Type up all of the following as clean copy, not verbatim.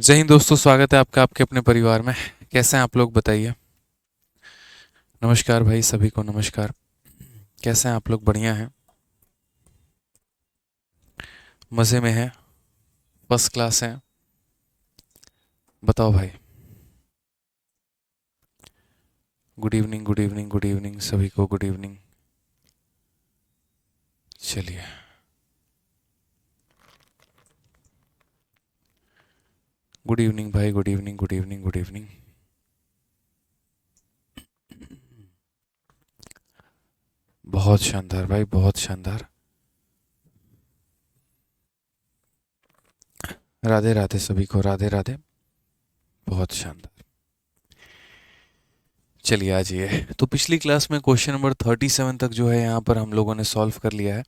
जय हिंद दोस्तों, स्वागत है आपका आपके अपने परिवार में। कैसे हैं आप लोग, बताइए। नमस्कार भाई, सभी को नमस्कार। कैसे हैं आप लोग? बढ़िया हैं? मज़े में हैं? फर्स्ट क्लास हैं? बताओ भाई। Good evening, good evening, good evening सभी को, गुड इवनिंग। चलिए। गुड इवनिंग भाई, good evening, good evening, good evening. बहुत शानदार भाई, बहुत शानदार। राधे राधे सभी को, राधे राधे। बहुत शानदार। चलिए आ जाइए। तो पिछली क्लास में क्वेश्चन नंबर 37 तक जो है यहाँ पर हम लोगों ने सॉल्व कर लिया है।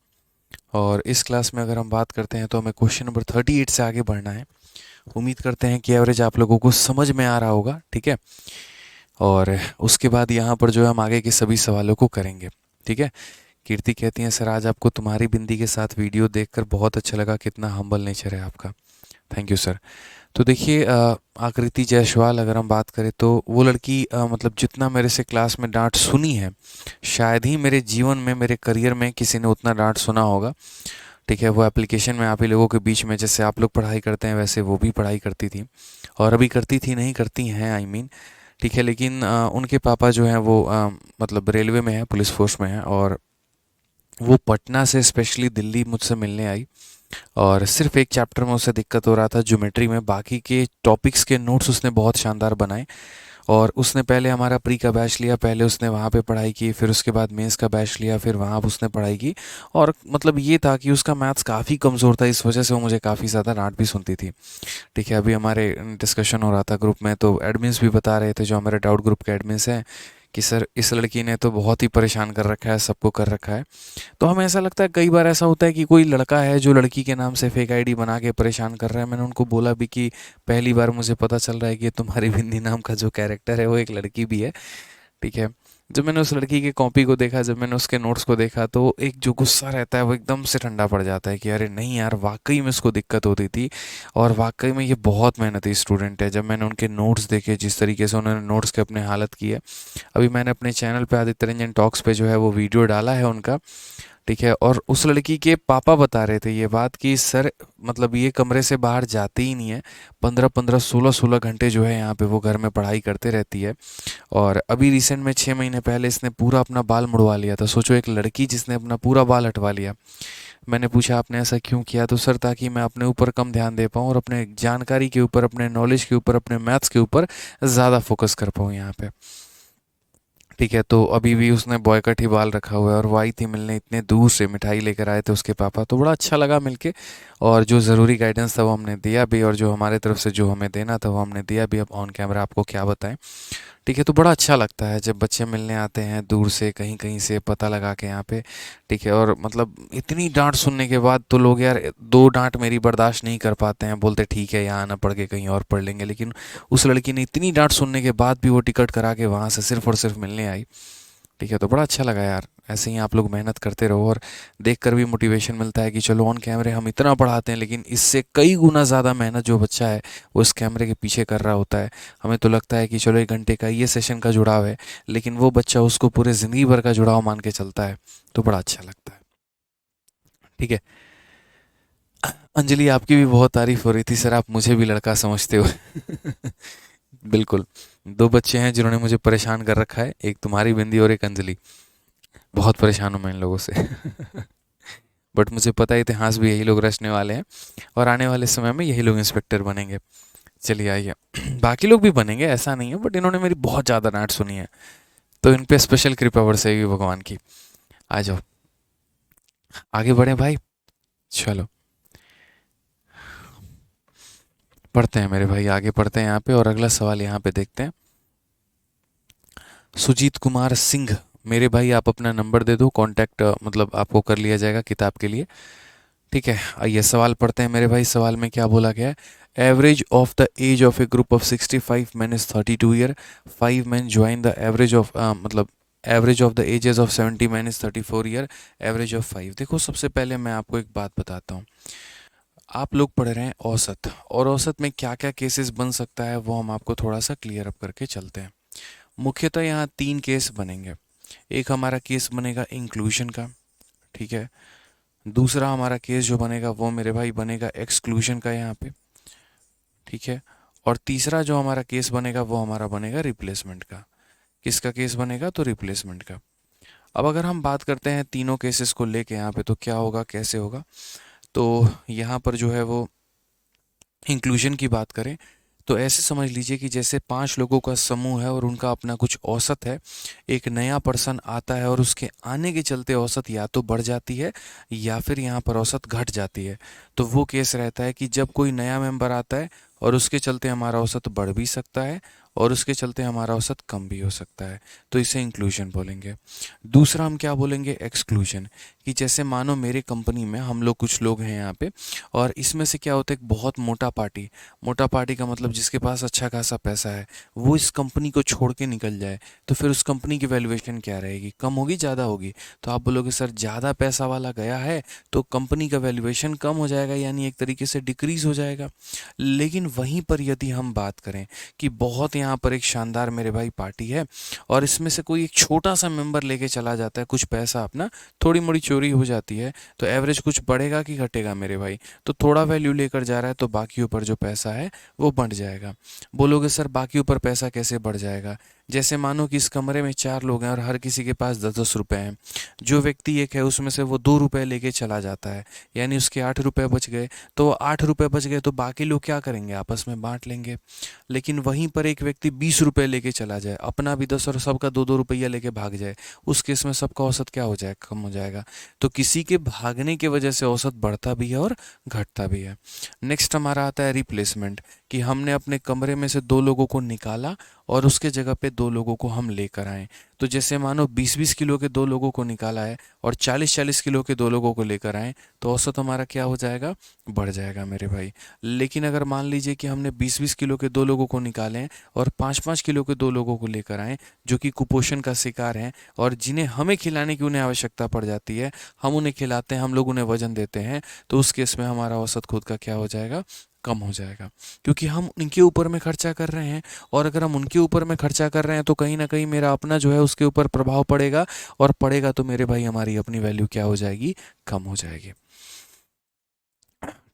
और इस क्लास में अगर हम बात करते हैं तो हमें क्वेश्चन नंबर 38 से आगे बढ़ना है। उम्मीद करते हैं कि एवरेज आप लोगों को समझ में आ रहा होगा, ठीक है। और उसके बाद यहाँ पर जो है हम आगे के सभी सवालों को करेंगे, ठीक है। कीर्ति कहती हैं, सर आज आपको तुम्हारी बिंदी के साथ वीडियो देखकर बहुत अच्छा लगा, कितना हम्बल नेचर है आपका। Thank you sir. तो देखिए आकृति जायसवाल अगर हम बात करें तो वो लड़की मतलब जितना मेरे से क्लास में डांट सुनी है, शायद ही मेरे जीवन में, मेरे करियर में किसी ने उतना डांट सुना होगा, ठीक है। वो एप्लीकेशन में आप ही लोगों के बीच में जैसे आप लोग पढ़ाई करते हैं वैसे वो भी पढ़ाई करती थी। और अभी करती थी, नहीं करती हैं, आई मीन, ठीक है। लेकिन उनके पापा जो हैं वो मतलब रेलवे में है, पुलिस फोर्स में है। और वो पटना से स्पेशली दिल्ली मुझसे मिलने आई। और सिर्फ एक चैप्टर में उसे दिक्कत हो रहा था, ज्योमेट्री में। बाकी के टॉपिक्स के नोट्स उसने बहुत शानदार बनाए। और उसने पहले हमारा प्री का बैच लिया, पहले उसने वहाँ पे पढ़ाई की, फिर उसके बाद मेंस का बैच लिया, फिर वहाँ उसने पढ़ाई की। और मतलब ये था कि उसका मैथ्स काफ़ी कमज़ोर था, इस वजह से वो मुझे काफ़ी ज़्यादा डांट भी सुनती थी, ठीक है। अभी हमारे डिस्कशन हो रहा था ग्रुप में, तो एडमिन्स भी बता रहे थे, जो हमारे डाउट ग्रुप के एडमिन्स हैं, कि सर इस लड़की ने तो बहुत ही परेशान कर रखा है, सबको कर रखा है। तो हमें ऐसा लगता है, कई बार ऐसा होता है कि कोई लड़का है जो लड़की के नाम से फेक आईडी बना के परेशान कर रहा है। मैंने उनको बोला भी कि पहली बार मुझे पता चल रहा है कि तुम्हारी बिंदी नाम का जो कैरेक्टर है वो एक लड़की भी है, ठीक है। जब मैंने उस लड़की की कॉपी को देखा, जब मैंने उसके नोट्स को देखा, तो एक जो गुस्सा रहता है वो एकदम से ठंडा पड़ जाता है कि अरे नहीं यार, वाकई में उसको दिक्कत होती थी। और वाकई में ये बहुत मेहनती स्टूडेंट है। जब मैंने उनके नोट्स देखे, जिस तरीके से उन्होंने नोट्स के अपने हालत की है, अभी मैंने अपने चैनल पे आदित्य रंजन टॉक्स पे जो है वो वीडियो डाला है उनका, ठीक है। और उस लड़की के पापा बता रहे थे ये बात कि सर मतलब ये कमरे से बाहर जाते ही नहीं है, 15-15, 16-16 घंटे जो है यहाँ पे वो घर में पढ़ाई करते रहती है। और अभी रिसेंट में 6 महीने पहले इसने पूरा अपना बाल मुड़वा लिया था। सोचो, एक लड़की जिसने अपना पूरा बाल हटवा लिया। मैंने पूछा आपने ऐसा क्यों किया, तो सर ताकि मैं अपने ऊपर कम ध्यान दे पाऊँ और अपने जानकारी के ऊपर, अपने नॉलेज के ऊपर, अपने मैथ्स के ऊपर ज़्यादा फोकस कर पाऊँ यहाँ पे, ठीक है। तो अभी भी उसने बॉयकट ही बाल रखा हुआ है। और वो आई थी मिलने, इतने दूर से मिठाई लेकर आए थे उसके पापा, तो बड़ा अच्छा लगा मिलके। और जो ज़रूरी गाइडेंस था वो हमने दिया भी, और जो हमारे तरफ से जो हमें देना था वो हमने दिया भी। अब ऑन कैमरा आपको क्या बताएं, ठीक है। तो बड़ा अच्छा लगता है जब बच्चे मिलने आते हैं दूर से, कहीं कहीं से पता लगा के यहाँ पे, ठीक है। और मतलब इतनी डांट सुनने के बाद तो लोग यार, दो डांट मेरी बर्दाश्त नहीं कर पाते हैं, बोलते ठीक है यहाँ ना पढ़ के कहीं और पढ़ लेंगे। लेकिन उस लड़की ने इतनी डांट सुनने के बाद भी वो टिकट करा के वहाँ से सिर्फ और सिर्फ मिलने आई, ठीक है। तो बड़ा अच्छा लगा यार। ऐसे ही आप लोग मेहनत करते रहो, और देख कर भी मोटिवेशन मिलता है कि चलो, ऑन कैमरे हम इतना पढ़ाते हैं लेकिन इससे कई गुना ज़्यादा मेहनत जो बच्चा है वो इस कैमरे के पीछे कर रहा होता है। हमें तो लगता है कि चलो 1 घंटे का ये सेशन का जुड़ाव है, लेकिन वो बच्चा उसको पूरे ज़िंदगी भर का जुड़ाव मान के चलता है। तो बड़ा अच्छा लगता है, ठीक है। अंजलि, आपकी भी बहुत तारीफ हो रही थी, सर आप मुझे भी लड़का समझते हो। बिल्कुल। दो बच्चे हैं जिन्होंने मुझे परेशान कर रखा है, एक तुम्हारी बिंदी और एक अंजलि। बहुत परेशान हूँ मैं इन लोगों से। बट मुझे पता है इतिहास भी यही लोग रचने वाले हैं, और आने वाले समय में यही लोग इंस्पेक्टर बनेंगे। चलिए आइए। बाकी लोग भी बनेंगे, ऐसा नहीं है, बट इन्होंने मेरी बहुत ज़्यादा डांट सुनी है, तो इन पे स्पेशल कृपा बरसेगी भगवान की। आ जाओ, आगे बढ़े भाई। चलो पढ़ते हैं मेरे भाई, आगे पढ़ते हैं यहाँ पे। और अगला सवाल यहाँ पे देखते हैं। सुजीत कुमार सिंह, मेरे भाई आप अपना नंबर दे दो, कांटेक्ट मतलब आपको कर लिया जाएगा किताब के लिए, ठीक है। आइए सवाल पढ़ते हैं मेरे भाई। सवाल में क्या बोला गया है? Average of the age of a group of 65 men is 32 year. 5 men join the average of मतलब average of the ages of 70 men is 34 year. Average of 5। देखो, सबसे पहले मैं आपको एक बात बताता हूँ। आप लोग पढ़ रहे हैं औसत, और औसत में क्या क्या केसेस बन सकता है वो हम आपको थोड़ा सा क्लियर अप करके चलते हैं। मुख्यतः यहाँ 3 केस बनेंगे। एक हमारा केस बनेगा इंक्लूजन का, ठीक है। दूसरा हमारा केस जो बनेगा वो मेरे भाई बनेगा एक्सक्लूजन का यहाँ पे, ठीक है। और तीसरा जो हमारा केस बनेगा वो हमारा बनेगा रिप्लेसमेंट का। किसका केस बनेगा? तो रिप्लेसमेंट का। अब अगर हम बात करते हैं तीनों केसेस को लेके यहाँ पे, तो क्या होगा, कैसे होगा। तो यहाँ पर जो है वो इंक्लूजन की बात करें तो ऐसे समझ लीजिए कि जैसे 5 लोगों का समूह है और उनका अपना कुछ औसत है। एक नया पर्सन आता है और उसके आने के चलते औसत या तो बढ़ जाती है या फिर यहाँ पर औसत घट जाती है। तो वो केस रहता है कि जब कोई नया मेंबर आता है और उसके चलते हमारा औसत बढ़ भी सकता है और उसके चलते हमारा औसत कम भी हो सकता है, तो इसे इंक्लूजन बोलेंगे। दूसरा हम क्या बोलेंगे? एक्सक्लूजन। कि जैसे मानो मेरे कंपनी में हम लोग कुछ लोग हैं यहाँ पे, और इसमें से क्या होता है, एक बहुत मोटा पार्टी, मोटा पार्टी का मतलब जिसके पास अच्छा खासा पैसा है, वो इस कंपनी को छोड़ के निकल जाए, तो फिर उस कंपनी की वैल्यूएशन क्या रहेगी? कम होगी, ज़्यादा होगी? तो आप बोलोगे सर ज़्यादा पैसा वाला गया है तो कंपनी का वैल्यूएशन कम हो जाएगा, यानी एक तरीके से डिक्रीज हो जाएगा। लेकिन वहीं पर यदि हम बात करें कि बहुत यहाँ पर एक शानदार मेरे भाई पार्टी है और इसमें से कोई एक छोटा सा मेंबर लेके चला जाता है कुछ पैसा अपना, थोड़ी मोड़ी चोरी हो जाती है, तो एवरेज कुछ बढ़ेगा कि घटेगा मेरे भाई? तो थोड़ा वैल्यू लेकर जा रहा है तो बाकी ऊपर जो पैसा है वो बढ़ जाएगा। बोलोगे सर बाकी ऊपर पैसा कैसे बढ़ जाएगा? जैसे मानो कि इस कमरे में 4 लोग हैं और हर किसी के पास 10-10 रुपए हैं। जो व्यक्ति एक है उसमें से वो 2 रुपए लेके चला जाता है, यानी उसके 8 रुपए बच गए। तो 8 रुपए बच गए तो बाकी लोग क्या करेंगे? आपस में बांट लेंगे। लेकिन वहीं पर एक व्यक्ति 20 रुपए लेके चला जाए, अपना भी 10 और सबका 2-2 रुपया लेके भाग जाए, उस केस में सबका औसत क्या हो जाए? कम हो जाएगा। तो किसी के भागने की वजह से औसत बढ़ता भी है और घटता भी है। नेक्स्ट हमारा आता है रिप्लेसमेंट। कि हमने अपने कमरे में से 2 लोगों को निकाला और उसके जगह पे 2 लोगों को हम लेकर आए। तो जैसे मानो 20-20 किलो के 2 लोगों को निकाला है और 40-40 किलो के 2 लोगों को लेकर आए, तो औसत हमारा क्या हो जाएगा? बढ़ जाएगा मेरे भाई। लेकिन अगर मान लीजिए कि हमने 20-20 किलो के 2 लोगों को निकाले हैं और 5-5 किलो के 2 लोगों को लेकर आए जो कि कुपोषण का शिकार हैं और जिन्हें हमें खिलाने की उन्हें आवश्यकता पड़ जाती है, हम उन्हें खिलाते हैं, हम लोग उन्हें वजन देते हैं, तो उस केस में हमारा औसत खुद का क्या हो जाएगा? कम हो जाएगा। क्योंकि हम उनके ऊपर में खर्चा कर रहे हैं, और अगर हम उनके ऊपर में खर्चा कर रहे हैं तो कहीं ना कहीं मेरा अपना जो है उसके ऊपर प्रभाव पड़ेगा, और पड़ेगा तो मेरे भाई हमारी अपनी वैल्यू क्या हो जाएगी? कम हो जाएगी।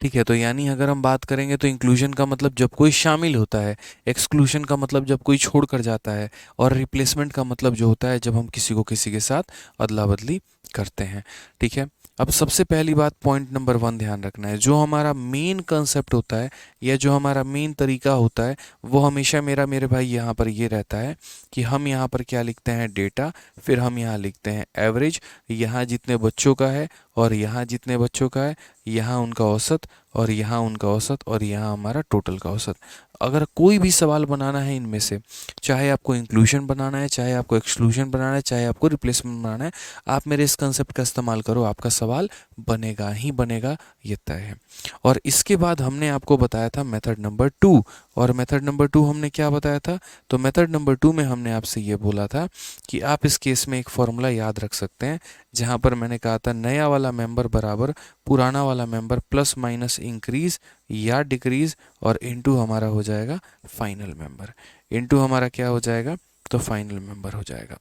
ठीक है, तो यानी अगर हम बात करेंगे तो इंक्लूजन का मतलब जब कोई शामिल होता है, एक्सक्लूजन का मतलब जब कोई छोड़ कर जाता है, और रिप्लेसमेंट का मतलब जो होता है जब हम किसी को किसी के साथ अदला बदली करते हैं। ठीक है। अब सबसे पहली बात, पॉइंट नंबर 1 ध्यान रखना है, जो हमारा मेन कंसेप्ट होता है या जो हमारा मेन तरीका होता है वो हमेशा मेरे भाई यहाँ पर ये रहता है कि हम यहाँ पर क्या लिखते हैं? डेटा। फिर हम यहाँ लिखते हैं एवरेज, यहाँ जितने बच्चों का है और यहाँ जितने बच्चों का है, यहाँ उनका औसत और यहाँ उनका औसत और यहाँ हमारा टोटल का औसत। अगर कोई भी सवाल बनाना है इनमें से, चाहे आपको इंक्लूजन बनाना है, चाहे आपको एक्सक्लूजन बनाना है, चाहे आपको रिप्लेसमेंट बनाना है, आप मेरे इस कंसेप्ट का इस्तेमाल करो, आपका सवाल बनेगा ही बनेगा, ये तय है। और इसके बाद हमने आपको बताया था मेथड नंबर 2। और मेथड नंबर 2 हमने क्या बताया था? तो मेथड नंबर 2 में हमने आपसे ये बोला था कि आप इस केस में एक फॉर्मूला याद रख सकते हैं, जहाँ पर मैंने कहा था नया वाला मेंबर बराबर पुराना वाला मेंबर प्लस माइनस इंक्रीज या डिक्रीज, और इनटू हमारा हो जाएगा फाइनल मेंबर। इनटू हमारा क्या हो जाएगा? तो फाइनल मेंबर हो जाएगा।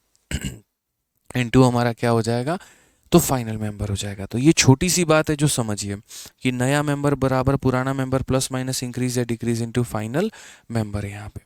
इनटू हमारा क्या हो जाएगा? तो फाइनल मेंबर हो जाएगा। तो ये छोटी सी बात है जो समझिए कि नया मेंबर बराबर पुराना मेंबर प्लस माइनस इंक्रीज या डिक्रीज इनटू फाइनल मेंबर है यहाँ पे।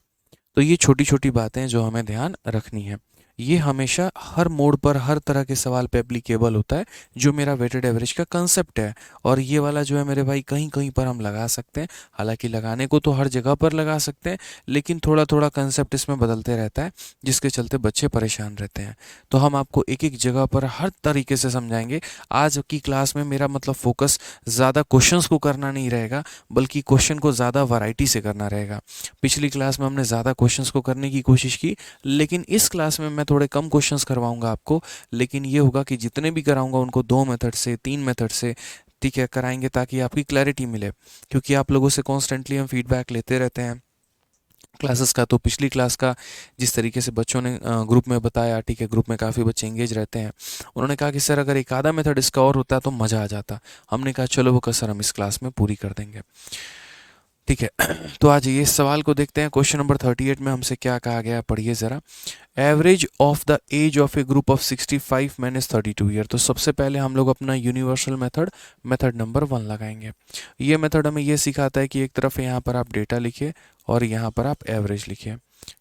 तो ये छोटी छोटी बातें हैं जो हमें ध्यान रखनी है। ये हमेशा हर मोड पर हर तरह के सवाल पे एप्लीकेबल होता है, जो मेरा वेटेड एवरेज का कंसेप्ट है। और ये वाला जो है मेरे भाई कहीं कहीं पर हम लगा सकते हैं, हालांकि लगाने को तो हर जगह पर लगा सकते हैं, लेकिन थोड़ा थोड़ा कंसेप्ट इसमें बदलते रहता है, जिसके चलते बच्चे परेशान रहते हैं। तो हम आपको एक एक जगह पर हर तरीके से समझाएंगे। आज की क्लास में मेरा मतलब फोकस ज़्यादा क्वेश्चंस को करना नहीं रहेगा, बल्कि क्वेश्चन को ज़्यादा वैरायटी से करना रहेगा। पिछली क्लास में हमने ज़्यादा क्वेश्चंस को करने की कोशिश की, लेकिन इस क्लास में मैं थोड़े कम क्वेश्चंस करवाऊंगा आपको। लेकिन ये होगा कि जितने भी कराऊंगा उनको 2 मेथड से 3 मेथड से, ठीक है, कराएंगे, ताकि आपकी क्लैरिटी मिले। क्योंकि आप लोगों से कॉन्स्टेंटली हम फीडबैक लेते रहते हैं क्लासेस का। तो पिछली क्लास का जिस तरीके से बच्चों ने ग्रुप में बताया, ठीक है, ग्रुप में काफ़ी बच्चे एंगेज रहते हैं। उन्होंने कहा कि सर अगर एक आधा मेथड इसका और होता तो मज़ा आ जाता। हमने कहा चलो वो कसर हम इस क्लास में पूरी कर देंगे, ठीक है। तो आज ये इस सवाल को देखते हैं। क्वेश्चन नंबर 38 में हमसे क्या कहा गया है, पढ़िए ज़रा। Average of the age of a group of 65 minus 32 year. तो सबसे पहले हम लोग अपना यूनिवर्सल मेथड, मेथड नंबर 1 लगाएंगे। ये मेथड हमें ये सिखाता है कि एक तरफ यहाँ पर आप डेटा लिखिए और यहाँ पर आप एवरेज लिखिए।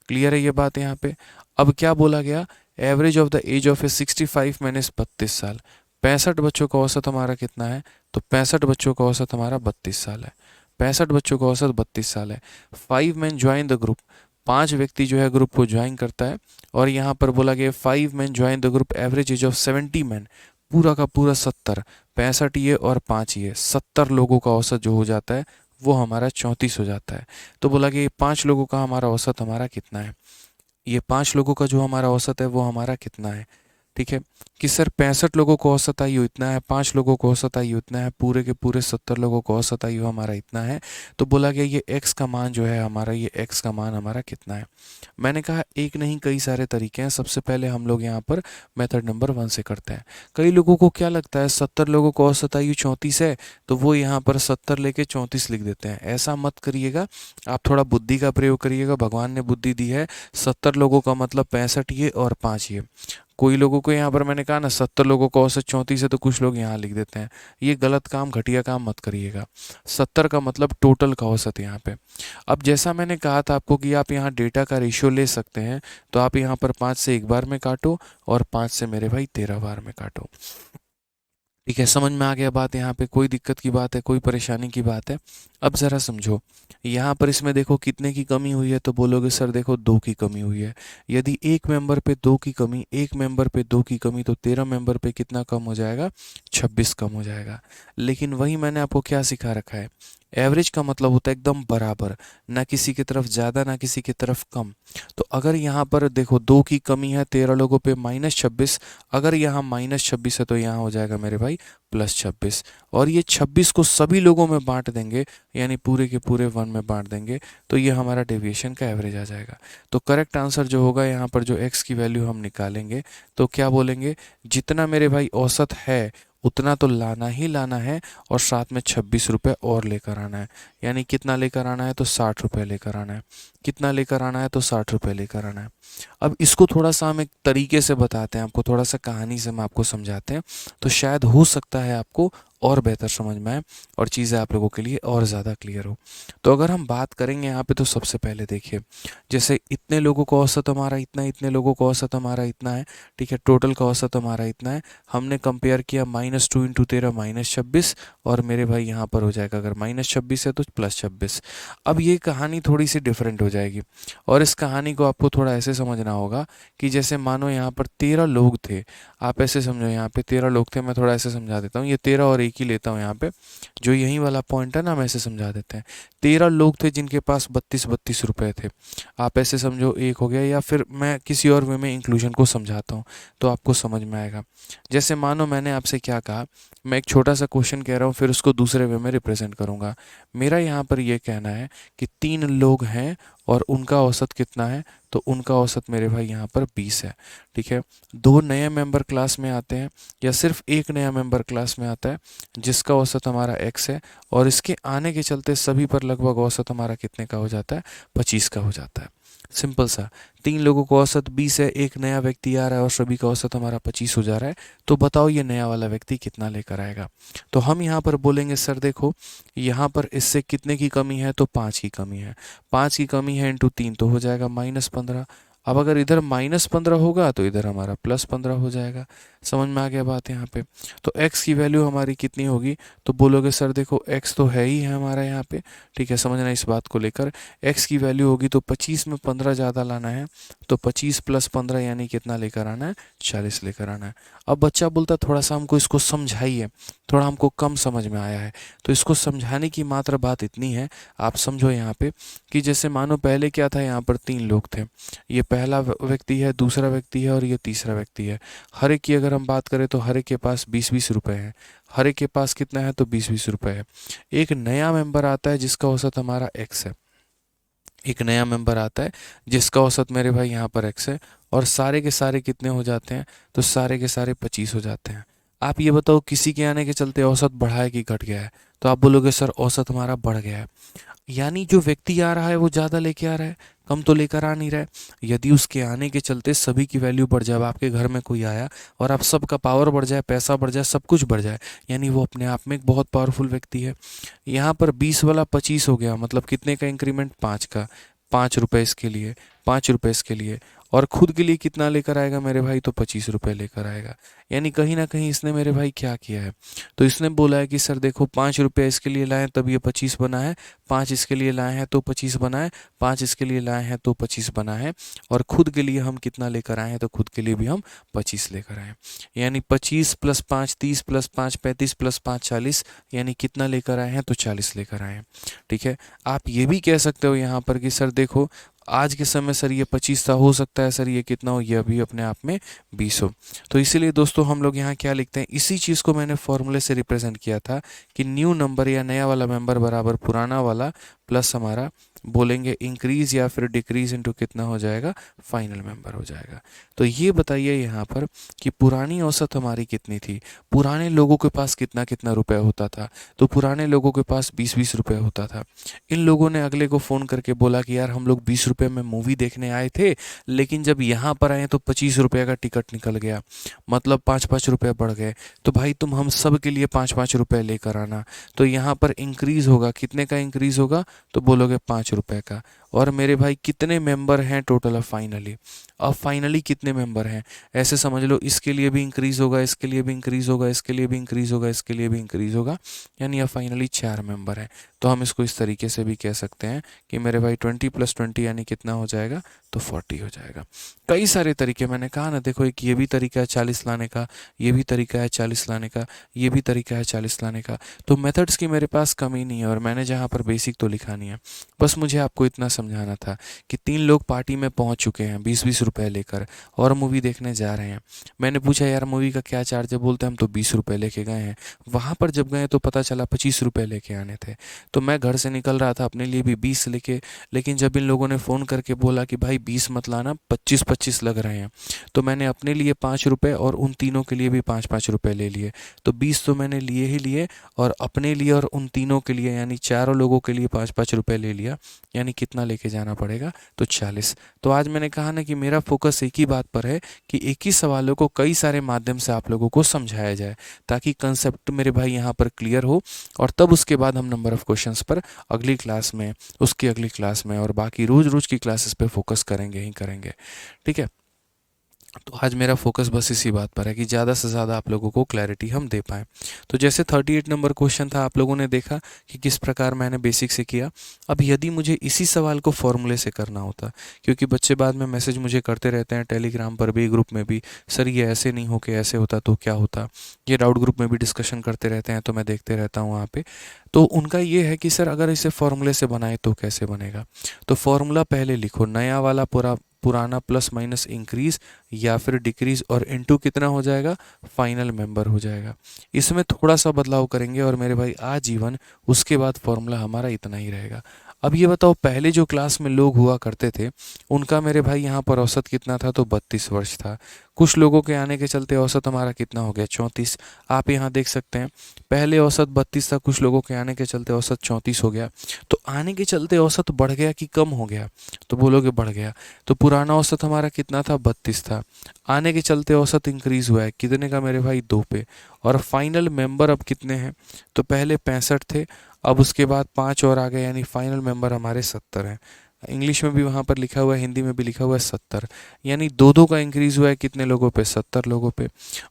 क्लियर है ये बात यहाँ पे। अब क्या बोला गया, average of the age of a 65 minus 32 साल। 65 बच्चों का औसत हमारा कितना है, तो 65 बच्चों का औसत हमारा 32 साल है। 65 बच्चों का औसत 32 साल है। 5 मैन ज्वाइन द ग्रुप। 5 व्यक्ति जो है ग्रुप को ज्वाइन करता है। और यहाँ पर बोला गया 5 man join the group, average age of 70 man. पूरा का पूरा 70, 65 ये और 5 ये, 70 लोगों का औसत जो हो जाता है वो हमारा 34 हो जाता है। तो बोला कि 5 लोगों का हमारा औसत हमारा कितना है, ये 5 लोगों का जो हमारा औसत है वो हमारा कितना है, ठीक है। कि सर 65 लोगों को औसत आयु इतना है, 5 लोगों को औसत आयु इतना है, पूरे के पूरे 70 लोगों को औसत आयु हमारा इतना है। तो बोला गया ये x का मान जो है हमारा, ये x का मान हमारा कितना है। मैंने कहा एक नहीं कई सारे तरीके हैं। सबसे पहले हम लोग यहाँ पर मेथड नंबर 1 से करते हैं। कई लोगों को क्या लगता है 70 लोगों को औसत आयु 34 है, तो वो यहाँ पर 70 लेके 34 लिख देते हैं। ऐसा मत करिएगा, आप थोड़ा बुद्धि का प्रयोग करिएगा। भगवान ने बुद्धि दी है। 70 लोगों का मतलब 65 ये और 5 ये। कोई लोगों को यहाँ पर मैंने कहा ना 70 लोगों का औसत 34 है, तो कुछ लोग यहाँ लिख देते हैं। ये गलत काम, घटिया काम मत करिएगा। 70 का मतलब टोटल का औसत यहाँ पे। अब जैसा मैंने कहा था आपको कि आप यहाँ डेटा का रेशियो ले सकते हैं, तो आप यहाँ पर 5 से एक बार में काटो और 5 से मेरे भाई 13 बार में काटो। ठीक है, समझ में आ गया बात। यहाँ पे कोई दिक्कत की बात है, कोई परेशानी की बात है? अब ज़रा समझो, यहाँ पर इसमें देखो कितने की कमी हुई है, तो बोलोगे सर देखो 2 की कमी हुई है। यदि एक मेंबर पे 2 की कमी, एक मेंबर पे 2 की कमी, तो 13 मेंबर पे कितना कम हो जाएगा, 26 कम हो जाएगा। लेकिन वही मैंने आपको क्या सिखा रखा है, एवरेज का मतलब होता है एकदम बराबर, ना किसी की तरफ ज़्यादा ना किसी की तरफ कम। तो अगर यहाँ पर देखो 2 की कमी है 13 लोगों पे माइनस 26, अगर यहाँ माइनस 26 है तो यहाँ हो जाएगा मेरे भाई प्लस 26। और ये 26 को सभी लोगों में बांट देंगे, यानी पूरे के पूरे 1 में बांट देंगे, तो ये हमारा डेविएशन का एवरेज आ जाएगा। तो करेक्ट आंसर जो होगा यहाँ पर, जो x की वैल्यू हम निकालेंगे, तो क्या बोलेंगे, जितना मेरे भाई औसत है उतना तो लाना ही लाना है, और साथ में 26 रुपये और लेकर आना है। यानी कितना लेकर आना है, तो 60 रुपये लेकर आना है। कितना लेकर आना है, तो 60 रुपये लेकर आना है। अब इसको थोड़ा सा हम एक तरीके से बताते हैं आपको, थोड़ा सा कहानी से हम आपको समझाते हैं, तो शायद हो सकता है आपको और बेहतर समझ में आए और चीज़ें आप लोगों के लिए और ज़्यादा क्लियर हो। तो अगर हम बात करेंगे यहाँ पे, तो सबसे पहले देखिए, जैसे इतने लोगों का औसत हमारा इतना है, इतने लोगों का औसत हमारा इतना है, ठीक है, टोटल का औसत हमारा इतना है। हमने कंपेयर किया -2 × 13 -26, और मेरे भाई यहाँ पर हो जाएगा, अगर -26 है तो +26। अब ये कहानी थोड़ी सी डिफरेंट हो जाएगी, और इस कहानी को आपको थोड़ा ऐसे समझना होगा कि जैसे मानो यहाँ पर 13 लोग थे। आप ऐसे समझो, यहाँ पे 13 लोग थे। मैं थोड़ा ऐसे समझा देता हूँ, ये 13 और 1 ही लेता हूँ यहाँ पे, जो यही वाला पॉइंट है ना, हम ऐसे समझा देते हैं। 13 लोग थे जिनके पास 32 रुपए थे। आप ऐसे समझो, एक हो गया, या फिर मैं किसी और वे में इंक्लूजन को समझाता हूँ तो आपको समझ में आएगा। जैसे मानो मैंने आपसे क्या कहा, मैं एक छोटा सा क्वेश्चन कह रहा हूँ, फिर उसको दूसरे वे में रिप्रेजेंट करूँगा। मेरा यहाँ पर ये कहना है कि 3 लोग हैं और उनका औसत कितना है, तो उनका औसत मेरे भाई यहाँ पर 20 है। ठीक है, 2 नए मेंबर क्लास में आते हैं, या सिर्फ एक नया मेंबर क्लास में आता है जिसका औसत हमारा x है, और इसके आने के चलते सभी पर लगभग औसत हमारा कितने का हो जाता है, 25 का हो जाता है। सिंपल सा, 3 लोगों का औसत 20 है, एक नया व्यक्ति आ रहा है और सभी का औसत हमारा 25 हो जा रहा है। तो बताओ ये नया वाला व्यक्ति कितना लेकर आएगा। तो हम यहाँ पर बोलेंगे सर देखो, यहाँ पर इससे कितने की कमी है, तो 5 की कमी है। 5 की कमी है इंटू 3 तो हो जाएगा -15। अब अगर इधर -15 होगा तो इधर हमारा +15 हो जाएगा। समझ में आ गया बात यहाँ पे। तो x की वैल्यू हमारी कितनी होगी, तो बोलोगे सर देखो x तो है ही है हमारा यहाँ पे, ठीक है, समझना इस बात को लेकर। x की वैल्यू होगी तो 25 में 15 ज़्यादा लाना है, तो 25 + 15 यानी कितना लेकर आना है, 40 लेकर आना है। अब बच्चा बोलता थोड़ा सा हमको इसको समझाइए, थोड़ा हमको कम समझ में आया है। तो इसको समझाने की मात्र बात इतनी है, आप समझो यहाँ पे, कि जैसे मानो पहले क्या था, यहाँ पर 3 लोग थे। ये पहला व्यक्ति है, दूसरा व्यक्ति है और ये तीसरा व्यक्ति है। हर एक की अगर हम बात करें तो हर एक के पास 20-20 रुपए हैं। हर एक के पास कितना है, तो 20-20 रुपए है। एक नया मेंबर आता है जिसका औसत हमारा x है। एक नया मेंबर आता है जिसका औसत मेरे भाई यहाँ पर x है, और सारे के सारे कितने हो जाते हैं, तो सारे के सारे 25 हो जाते हैं। आप ये बताओ किसी के आने के चलते औसत बढ़ा है कि घट गया है, तो आप बोलोगे सर औसत हमारा बढ़ गया है। यानी जो व्यक्ति आ रहा है वो ज़्यादा लेके आ रहा है, कम तो लेकर आ नहीं रहा है। यदि उसके आने के चलते सभी की वैल्यू बढ़ जाए, आपके घर में कोई आया और आप सबका पावर बढ़ जाए, पैसा बढ़ जाए, सब कुछ बढ़ जाए, यानी वो अपने आप में एक बहुत पावरफुल व्यक्ति है। यहाँ पर 20 वाला 25 हो गया, मतलब कितने का इंक्रीमेंट, 5 का। 5 रुपये इसके लिए, 5 रुपये इसके लिए, और खुद के लिए कितना लेकर आएगा मेरे भाई, तो 25 रुपये लेकर आएगा। यानी कहीं ना कहीं इसने मेरे भाई क्या किया है, तो इसने बोला है कि सर देखो 5 रुपये इसके लिए लाए तब ये 25 बना है, 5 इसके लिए लाए हैं तो 25 बना है, 5 इसके लिए लाए हैं तो 25 बना है, और खुद के लिए हम कितना लेकर आए हैं, तो खुद के लिए भी हम 25 लेकर आए हैं। यानी 25 + 5 30 + 5 35 + 5 40, यानी कितना लेकर आए हैं, तो 40 लेकर आए हैं। ठीक है। आप ये भी कह सकते हो यहाँ पर कि सर देखो आज के समय सर ये 25 था, हो सकता है सर ये कितना हो, ये अभी अपने आप में 20 हो। तो इसीलिए दोस्तों हम लोग यहाँ क्या लिखते हैं, इसी चीज़ को मैंने फॉर्मूले से रिप्रेजेंट किया था कि न्यू नंबर या नया वाला मेंबर बराबर पुराना वाला प्लस हमारा बोलेंगे इंक्रीज या फिर डिक्रीज इनटू कितना हो जाएगा, फाइनल मेंबर हो जाएगा। तो ये बताइए यहाँ पर कि पुरानी औसत हमारी कितनी थी, पुराने लोगों के पास कितना कितना रुपए होता था, तो पुराने लोगों के पास 20-20 रुपए होता था। इन लोगों ने अगले को फ़ोन करके बोला कि यार हम लोग 20 रुपए में मूवी देखने आए थे, लेकिन जब यहाँ पर आए तो 25 रुपये का टिकट निकल गया, मतलब 5-5 रुपये बढ़ गए, तो भाई तुम हम सब के लिए 5-5 रुपये लेकर आना। तो यहाँ पर इंक्रीज़ होगा, कितने का इंक्रीज़ होगा, तो बोलोगे 5 रुपये का। और मेरे भाई कितने मेंबर हैं टोटल अब फाइनली, अब फाइनली कितने मेंबर हैं, ऐसे समझ लो इसके लिए भी इंक्रीज़ होगा, इसके लिए भी इंक्रीज़ होगा, इसके लिए भी इंक्रीज़ होगा, इसके लिए भी इंक्रीज़ होगा, यानी अब फाइनली 4 मेंबर हैं। तो हम इसको इस तरीके से भी कह सकते हैं कि मेरे भाई 20 + 20 यानी कितना हो जाएगा, तो 40 हो जाएगा। कई सारे तरीके मैंने कहा ना, देखो एक ये भी तरीका है 40 लाने का, ये भी तरीका है 40 लाने का, ये भी तरीका है 40 लाने का। तो मेथड्स की मेरे पास कमी नहीं है, और मैंने जहाँ पर बेसिक तो लिखा नहीं है, बस मुझे आपको इतना समझाना था कि 3 लोग पार्टी में पहुँच चुके हैं 20-20 रुपये लेकर और मूवी देखने जा रहे हैं। मैंने पूछा यार मूवी का क्या चार्ज है, बोलते हम तो 20 रुपये लेके गए हैं। वहाँ पर जब गए तो पता चला 25 रुपये लेके आने थे। तो मैं घर से निकल रहा था अपने लिए भी 20 लेके, लेकिन जब इन लोगों ने फ़ोन करके बोला कि भाई 20 मत लाना, 25-25 लग रहे हैं, तो मैंने अपने लिए 5 रुपये और उन तीनों के लिए भी 5-5 रुपये ले लिए। तो 20 तो मैंने लिए ही लिए, और अपने लिए और उन तीनों के लिए यानी चारों लोगों के लिए 5-5 रुपये ले लिया, यानी कितना लेके जाना पड़ेगा, तो 40। तो आज मैंने कहा ना कि मेरा फोकस एक ही बात पर है कि एक ही सवालों को कई सारे माध्यम से आप लोगों को समझाया जाए, ताकि कंसेप्ट मेरे भाई यहाँ पर क्लियर हो, और तब उसके बाद हम नंबर ऑफ़ क्वेश्चंस पर अगली क्लास में, उसकी अगली क्लास में और बाकी रोज़ रोज़ की क्लासेस पे फोकस करेंगे ही करेंगे। ठीक है। तो आज मेरा फोकस बस इसी बात पर है कि ज़्यादा से ज़्यादा आप लोगों को क्लैरिटी हम दे पाएँ। तो जैसे 38 नंबर क्वेश्चन था, आप लोगों ने देखा कि किस प्रकार मैंने बेसिक से किया। अब यदि मुझे इसी सवाल को फॉर्मूले से करना होता, क्योंकि बच्चे बाद में मैसेज मुझे करते रहते हैं टेलीग्राम पर भी, ग्रुप में भी, सर ये ऐसे नहीं हो के ऐसे होता तो क्या होता, ये डाउट ग्रुप में भी डिस्कशन करते रहते हैं, तो मैं देखते रहता हूँ वहाँ पे। तो उनका ये है कि सर अगर इसे फॉर्मूले से बनाए तो कैसे बनेगा। तो फॉर्मूला पहले लिखो, नया वाला पूरा पुराना प्लस माइनस इंक्रीज या फिर डिक्रीज, और इनटू कितना हो जाएगा, फाइनल मेंबर हो जाएगा। इसमें थोड़ा सा बदलाव करेंगे और मेरे भाई आजीवन उसके बाद फॉर्मूला हमारा इतना ही रहेगा। अब ये बताओ पहले जो क्लास में लोग हुआ करते थे उनका मेरे भाई यहाँ पर औसत कितना था, तो 32 वर्ष था। कुछ लोगों के आने के चलते औसत हमारा कितना हो गया, 34। आप यहाँ देख सकते हैं पहले औसत 32 था, कुछ लोगों के आने के चलते औसत 34 हो गया। तो आने के चलते औसत बढ़ गया कि कम हो गया, तो बोलोगे बढ़ गया। तो पुराना औसत हमारा कितना था, 32 था, आने के चलते औसत इंक्रीज हुआ है कितने का मेरे भाई, 2 पे। और फाइनल मेंबर अब कितने हैं, तो पहले 65 थे, अब उसके बाद 5 और आ गए, यानी फाइनल मेंबर हमारे 70 हैं। इंग्लिश में भी वहाँ पर लिखा हुआ है, हिंदी में भी लिखा हुआ है 70, यानी दो दो का इंक्रीज हुआ है कितने लोगों पे, 70 लोगों पे।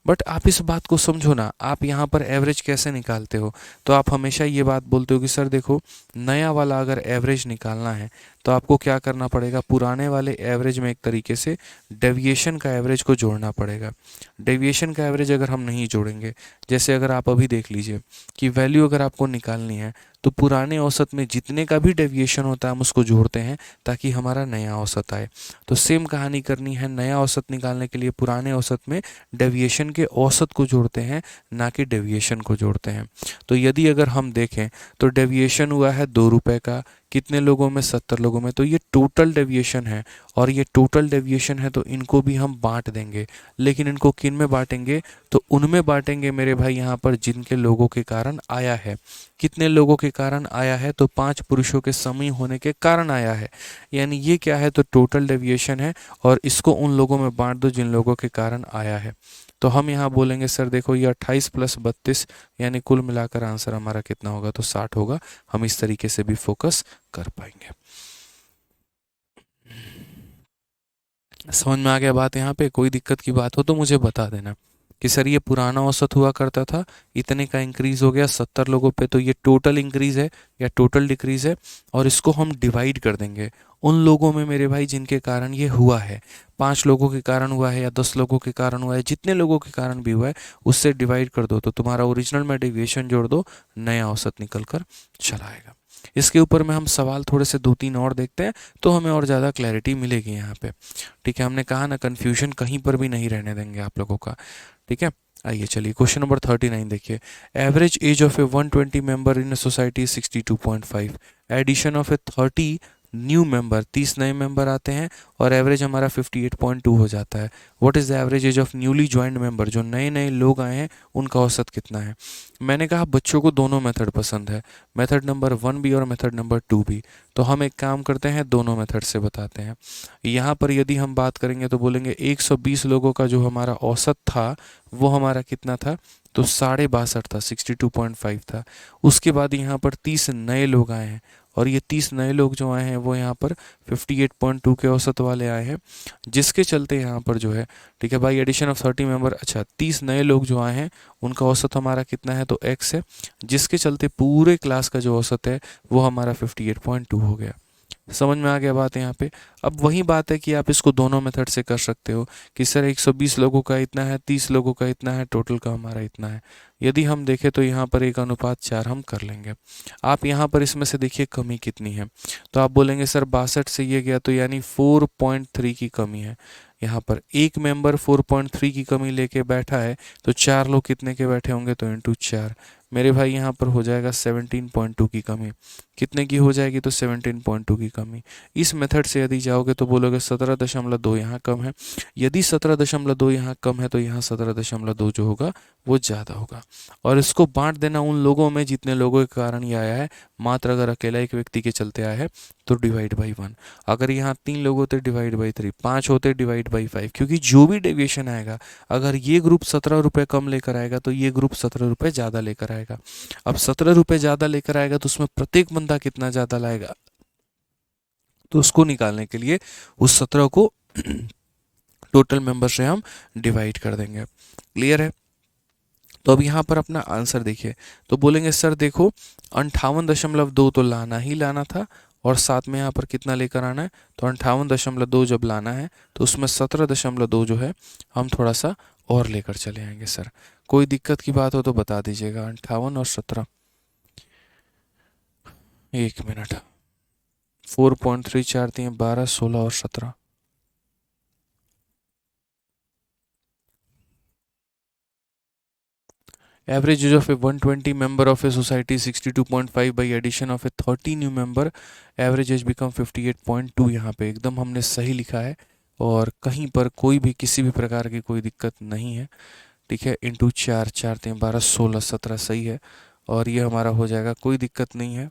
बट आप इस बात को समझो ना, आप यहाँ पर एवरेज कैसे निकालते हो, तो आप हमेशा ये बात बोलते हो कि सर देखो नया वाला अगर एवरेज निकालना है तो आपको क्या करना पड़ेगा, पुराने वाले एवरेज में एक तरीके से डेविएशन का एवरेज को जोड़ना पड़ेगा। डेविएशन का एवरेज अगर हम नहीं जोड़ेंगे, जैसे अगर आप अभी देख लीजिए कि वैल्यू अगर आपको निकालनी है तो पुराने औसत में जितने का भी डेविएशन होता है हम उसको जोड़ते हैं ताकि हमारा नया औसत आए। तो सेम कहानी करनी है, नया औसत निकालने के लिए पुराने औसत में डेविएशन के औसत को जोड़ते हैं, ना कि डेविएशन को जोड़ते हैं। तो यदि अगर हम देखें तो डेविएशन हुआ है 2 रुपये का, कितने लोगों में, 70 लोगों में। तो ये टोटल डेविएशन है, और ये टोटल डेविएशन है तो इनको भी हम बांट देंगे। लेकिन इनको किन में बांटेंगे? तो उनमें बांटेंगे मेरे भाई यहाँ पर जिनके लोगों के कारण आया है। कितने लोगों के कारण आया है? तो 5 पुरुषों के समूह होने के कारण आया है। यानी ये क्या है? तो टोटल डेविएशन है, और इसको उन लोगों में बांट दो जिन लोगों के कारण आया है। तो हम यहाँ बोलेंगे सर देखो ये 28 + 32 यानी कुल मिलाकर आंसर हमारा कितना होगा? तो 60 होगा। हम इस तरीके से भी फोकस कर पाएंगे। समझ में आ गया बात? यहाँ पे कोई दिक्कत की बात हो तो मुझे बता देना कि सर ये पुराना औसत हुआ करता था, इतने का इंक्रीज हो गया 70 लोगों पे, तो ये टोटल इंक्रीज है या टोटल डिक्रीज है, और इसको हम डिवाइड कर देंगे उन लोगों में मेरे भाई जिनके कारण ये हुआ है। 5 लोगों के कारण हुआ है या 10 लोगों के कारण हुआ है, जितने लोगों के कारण भी हुआ है उससे डिवाइड कर दो, तो तुम्हारा ओरिजिनल में डेविएशन जोड़ दो, नया औसत निकल कर चला आएगा। इसके ऊपर में हम सवाल थोड़े से 2-3 और देखते हैं तो हमें और ज़्यादा क्लैरिटी मिलेगी यहाँ पे। ठीक है, हमने कहा ना कन्फ्यूजन कहीं पर भी नहीं रहने देंगे आप लोगों का। ठीक है, आइए चलिए क्वेश्चन नंबर 39 देखिए। Average age of a 120 member in a society 62.5। Addition of a 30 new member, 30 नए मेंबर आते हैं और एवरेज हमारा 58.2 हो जाता है। What is the average age of newly joined member? जो नए नए लोग आए हैं उनका औसत कितना है? मैंने कहा बच्चों को दोनों मेथड पसंद है, मेथड नंबर 1 भी और मेथड नंबर 2 भी। तो हम एक काम करते हैं, दोनों मेथड से बताते हैं। यहाँ पर यदि हम बात करेंगे तो बोलेंगे 120 लोगों का जो हमारा औसत था वो हमारा कितना था? तो 62.5 था, 62.5 था। उसके बाद यहाँ पर 30 नए लोग आए हैं, और ये 30 नए लोग जो आए हैं वो यहाँ पर 58.2 के औसत वाले आए हैं, जिसके चलते यहाँ पर जो है, ठीक है भाई, एडिशन ऑफ 30 मेंबर, अच्छा 30 नए लोग जो आए हैं उनका औसत हमारा कितना है? तो x है, जिसके चलते पूरे क्लास का जो औसत है वो हमारा 58.2 हो गया। समझ में आ गया बात यहाँ पे? अब वही बात है कि आप इसको दोनों मेथड से कर सकते हो कि सर 120 लोगों का इतना है, 30 लोगों का इतना है, टोटल का हमारा इतना है। यदि हम देखें तो यहाँ पर 1:4 हम कर लेंगे। आप यहाँ पर इसमें से देखिए कमी कितनी है, तो आप बोलेंगे सर 62 से ये गया तो यानी 4.3 की कमी है। यहाँ पर एक मेंबर 4.3 की कमी लेके बैठा है, तो 4 लोग कितने के बैठे होंगे? तो इंटू 4 मेरे भाई यहाँ पर हो जाएगा 17.2 की कमी। कितने की हो जाएगी? तो 17.2 की कमी। इस मेथड से यदि जाओगे तो बोलोगे 17.2 यहाँ कम है। यदि 17.2 यहाँ कम है तो यहाँ 17.2 जो होगा वो ज़्यादा होगा। और इसको बांट देना उन लोगों में जितने लोगों के कारण ये आया है। मात्र अगर अकेला एक व्यक्ति के चलते आया है तो डिवाइड बाई 1। अगर यहाँ 3 लोग होते डिवाइड बाई 3, 5 होते डिवाइड बाई 5, क्योंकि जो भी डेविएशन आएगा, अगर ये ग्रुप 17 रुपये कम लेकर आएगा तो ये ग्रुप 17 रुपये ज़्यादा लेकर आएगा। अब 17 रुपये ज़्यादा लेकर आएगा तो उसमें प्रत्येक बंदा कितना ज़्यादा लाएगा? तो उसको निकालने के लिए उस 17 को टोटल मेंबर से हम डिवाइड कर देंगे। क्लियर है? तो अब यहाँ पर अपना आंसर देखिए, तो बोलेंगे सर देखो 58.2 तो लाना ही लाना था, और साथ में यहाँ पर कितना लेकर आना है? तो 58.2 जब लाना है तो उसमें 17.2 जो है हम थोड़ा सा और लेकर चले आएंगे। सर कोई दिक्कत की बात हो तो बता दीजिएगा। 58 और 17, एक मिनट, 4.3 4 3 12 16 और 17। Average age of a 120 member of a society 62.5 by addition of a 30 new member, average age become 58.2। यहाँ पे एकदम हमने सही लिखा है और कहीं पर कोई भी किसी भी प्रकार की कोई दिक्कत नहीं है। ठीक है, इंटू 4 4 3 12 16 17 सही है, और ये हमारा हो जाएगा, कोई दिक्कत नहीं है।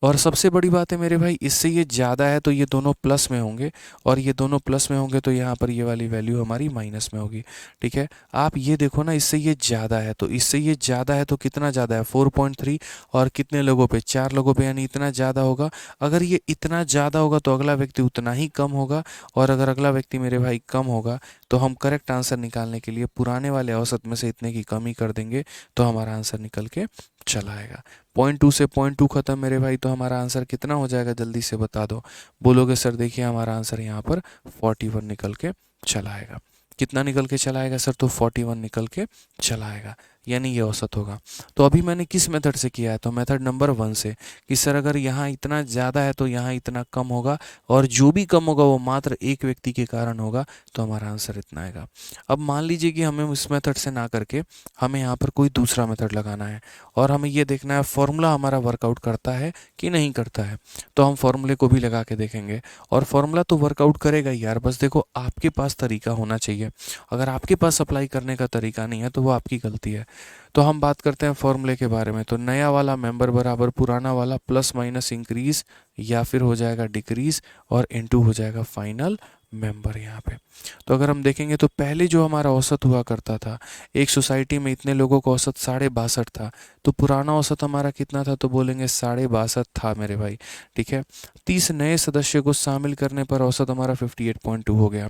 और सबसे बड़ी बात है मेरे भाई, इससे ये ज़्यादा है तो ये दोनों प्लस में होंगे, और ये दोनों प्लस में होंगे तो यहाँ पर ये वाली वैल्यू हमारी माइनस में होगी। ठीक है, आप ये देखो ना, इससे ये ज़्यादा है तो इससे ये ज़्यादा है तो कितना ज़्यादा है? 4.3, और कितने लोगों पे? 4 लोगों पे, यानी इतना ज़्यादा होगा। अगर ये इतना ज़्यादा होगा तो अगला व्यक्ति उतना ही कम होगा, और अगर अगला व्यक्ति मेरे भाई कम होगा तो हम करेक्ट आंसर निकालने के लिए पुराने वाले औसत में से इतने की कमी कर देंगे तो हमारा आंसर निकल के चला आएगा। 0.2 से 0.2 खत्म मेरे भाई, तो हमारा आंसर कितना हो जाएगा? जल्दी से बता दो। बोलोगे सर देखिए हमारा आंसर यहाँ पर 41 निकल के चला आएगा। कितना निकल के चला आएगा सर? तो 41 निकल के चला आएगा। यानी ये औसत होगा। तो अभी मैंने किस मेथड से किया है, तो मेथड नंबर 1 से, कि सर अगर यहाँ इतना ज़्यादा है तो यहाँ इतना कम होगा, और जो भी कम होगा वो मात्र एक व्यक्ति के कारण होगा, तो हमारा आंसर इतना आएगा। अब मान लीजिए कि हमें इस मेथड से ना करके हमें यहाँ पर कोई दूसरा मेथड लगाना है, और हमें ये देखना है फॉर्मूला हमारा वर्कआउट करता है कि नहीं करता है। तो हम फॉर्मूले को भी लगा के देखेंगे, और फॉर्मूला तो वर्कआउट करेगा ही यार, बस देखो आपके पास तरीका होना चाहिए। अगर आपके पास अप्लाई करने का तरीका नहीं है तो वो आपकी गलती है। तो हम बात करते हैं फॉर्मूले के बारे में। तो नया वाला मेंबर बराबर पुराना वाला प्लस माइनस इंक्रीज या फिर हो जाएगा डिक्रीज, और इनटू हो जाएगा फाइनल मेंबर यहाँ पे। तो अगर हम देखेंगे तो पहले जो हमारा औसत हुआ करता था, एक सोसाइटी में इतने लोगों का औसत 62.5 था, तो पुराना औसत हमारा कितना था, तो बोलेंगे 62.5 था मेरे भाई। ठीक है, 30 नए सदस्य को शामिल करने पर औसत हमारा 58.2 हो गया।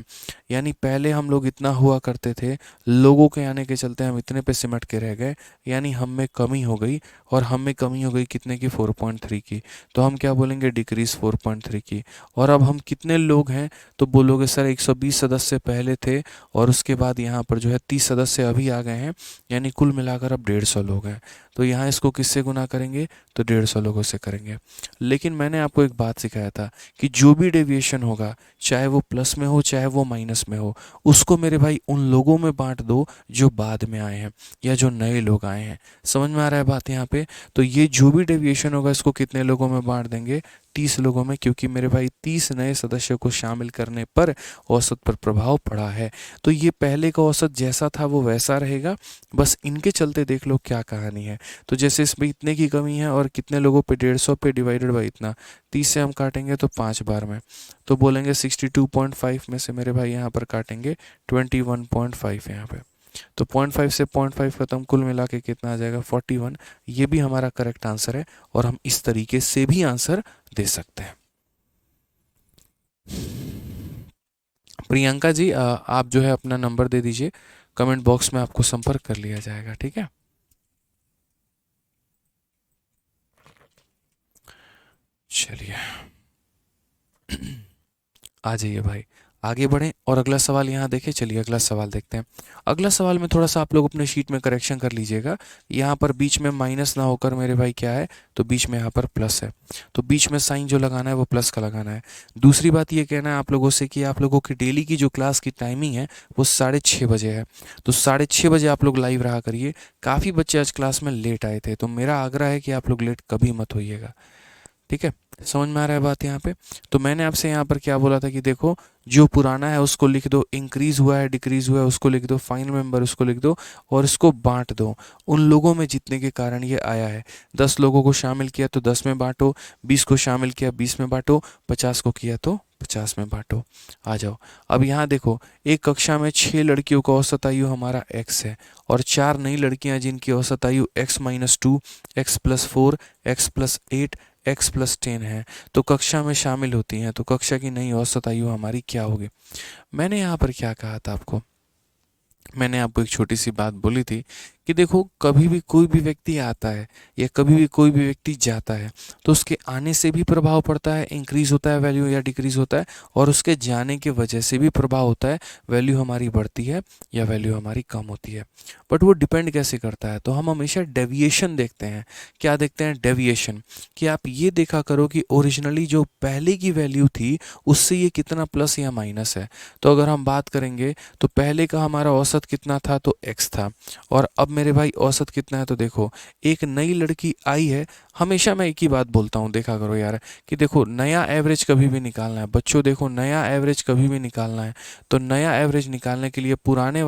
यानी पहले हम लोग इतना हुआ करते थे, लोगों के आने के चलते हम इतने पे सिमट के रह गए, यानी हम में कमी हो गई, और हम में कमी हो गई कितने की, 4.3 की। तो हम क्या बोलेंगे, डिक्रीज 4.3 की। और अब हम कितने लोग हैं, तो बोलोगे सर 120 सदस्य पहले थे, और उसके बाद यहाँ पर जो है 30 सदस्य अभी आ गए हैं, यानी कुल मिलाकर अब 150 लोग हैं। तो यहाँ इसको किससे गुना करेंगे, तो 150 लोगों से करेंगे। लेकिन मैंने आपको एक बात सिखाया था कि जो भी डेविएशन होगा, चाहे वो प्लस में हो चाहे वो माइनस में हो, उसको मेरे भाई उन लोगों में बांट दो जो बाद में आए हैं या जो नए लोग आए हैं। समझ में आ रहा है बात यहाँ पे? तो ये जो भी डेविएशन होगा इसको कितने लोगों में बांट देंगे, 30 लोगों में, क्योंकि मेरे भाई 30 नए सदस्यों को शामिल करने पर औसत पर प्रभाव पड़ा है। तो ये पहले का औसत जैसा था वो वैसा रहेगा, बस इनके चलते देख लो क्या कहानी है। तो जैसे इसमें इतने की कमी है और कितने लोगों पे, 150 पे डिवाइडेड बाई इतना, 30 से हम काटेंगे तो 5 बार में, तो बोलेंगे 62.5 में से मेरे भाई यहाँ पर काटेंगे 21.5 यहाँ पे। तो 0.5 से 0.5 खत्म, कुल मिला के कितना आ जाएगा, 41। ये भी हमारा करेक्ट आंसर है, और हम इस तरीके से भी आंसर दे सकते हैं। प्रियंका जी, आप जो है अपना नंबर दे दीजिए, कमेंट बॉक्स में आपको संपर्क कर लिया जाएगा। ठीक है, चलिए आ जाइए भाई, आगे बढ़ें और अगला सवाल यहाँ देखें। चलिए अगला सवाल देखते हैं। अगला सवाल में थोड़ा सा आप लोग अपने शीट में करेक्शन कर लीजिएगा। यहाँ पर बीच में माइनस ना होकर मेरे भाई क्या है, तो बीच में यहाँ पर प्लस है, तो बीच में साइन जो लगाना है वो प्लस का लगाना है। दूसरी बात ये कहना है आप लोगों से कि आप लोगों की डेली की जो क्लास की टाइमिंग है वो 6:30 बजे है, तो 6:30 बजे आप लोग लाइव रहा करिए। काफ़ी बच्चे आज क्लास में लेट आए थे, तो मेरा आग्रह है कि आप लोग लेट कभी मत होइएगा। ठीक है, समझ में आ रहा है बात यहाँ पे? तो मैंने आपसे यहाँ पर क्या बोला था कि देखो, जो पुराना है उसको लिख दो, इंक्रीज हुआ है डिक्रीज हुआ है उसको लिख दो, फाइनल मेंबर उसको लिख दो, और इसको बांट दो उन लोगों में जितने के कारण ये आया है। 10 लोगों को शामिल किया तो 10 में बांटो, 20 को शामिल किया 20 में बांटो, 50 को किया तो 50 में बांटो। आ जाओ, अब यहाँ देखो, एक कक्षा में 6 लड़कियों का औसत आयु हमारा x है, और 4 नई लड़कियां जिनकी औसत आयु x-2, x+4, x+8, x+10 है, तो कक्षा में शामिल होती हैं। तो कक्षा की नई औसत आयु हमारी क्या होगी? मैंने यहाँ पर क्या कहा था आपको, मैंने आपको एक छोटी सी बात बोली थी कि देखो, कभी भी कोई भी व्यक्ति आता है या कभी भी कोई भी व्यक्ति जाता है, तो उसके आने से भी प्रभाव पड़ता है, इंक्रीज होता है वैल्यू या डिक्रीज होता है, और उसके जाने की वजह से भी प्रभाव होता है, वैल्यू हमारी बढ़ती है या वैल्यू हमारी कम होती है। बट वो डिपेंड कैसे करता है, तो हम हमेशा डेविएशन देखते हैं। क्या देखते हैं? डेविएशन। कि आप ये देखा करो कि ओरिजिनली जो पहले की वैल्यू थी उससे ये कितना प्लस या माइनस है। तो अगर हम बात करेंगे तो पहले का हमारा औसत कितना था, तो x था, और अब मेरे भाई औसत कितना है, तो देखो एक नई लड़की आई है। हमेशा मैं एक ही बात बोलता हूँ, देखा करो यार, कि देखो नया एवरेज कभी भी निकालना है बच्चों, देखो नया एवरेज कभी भी निकालना है, तो नया एवरेज निकालने के लिए पुराने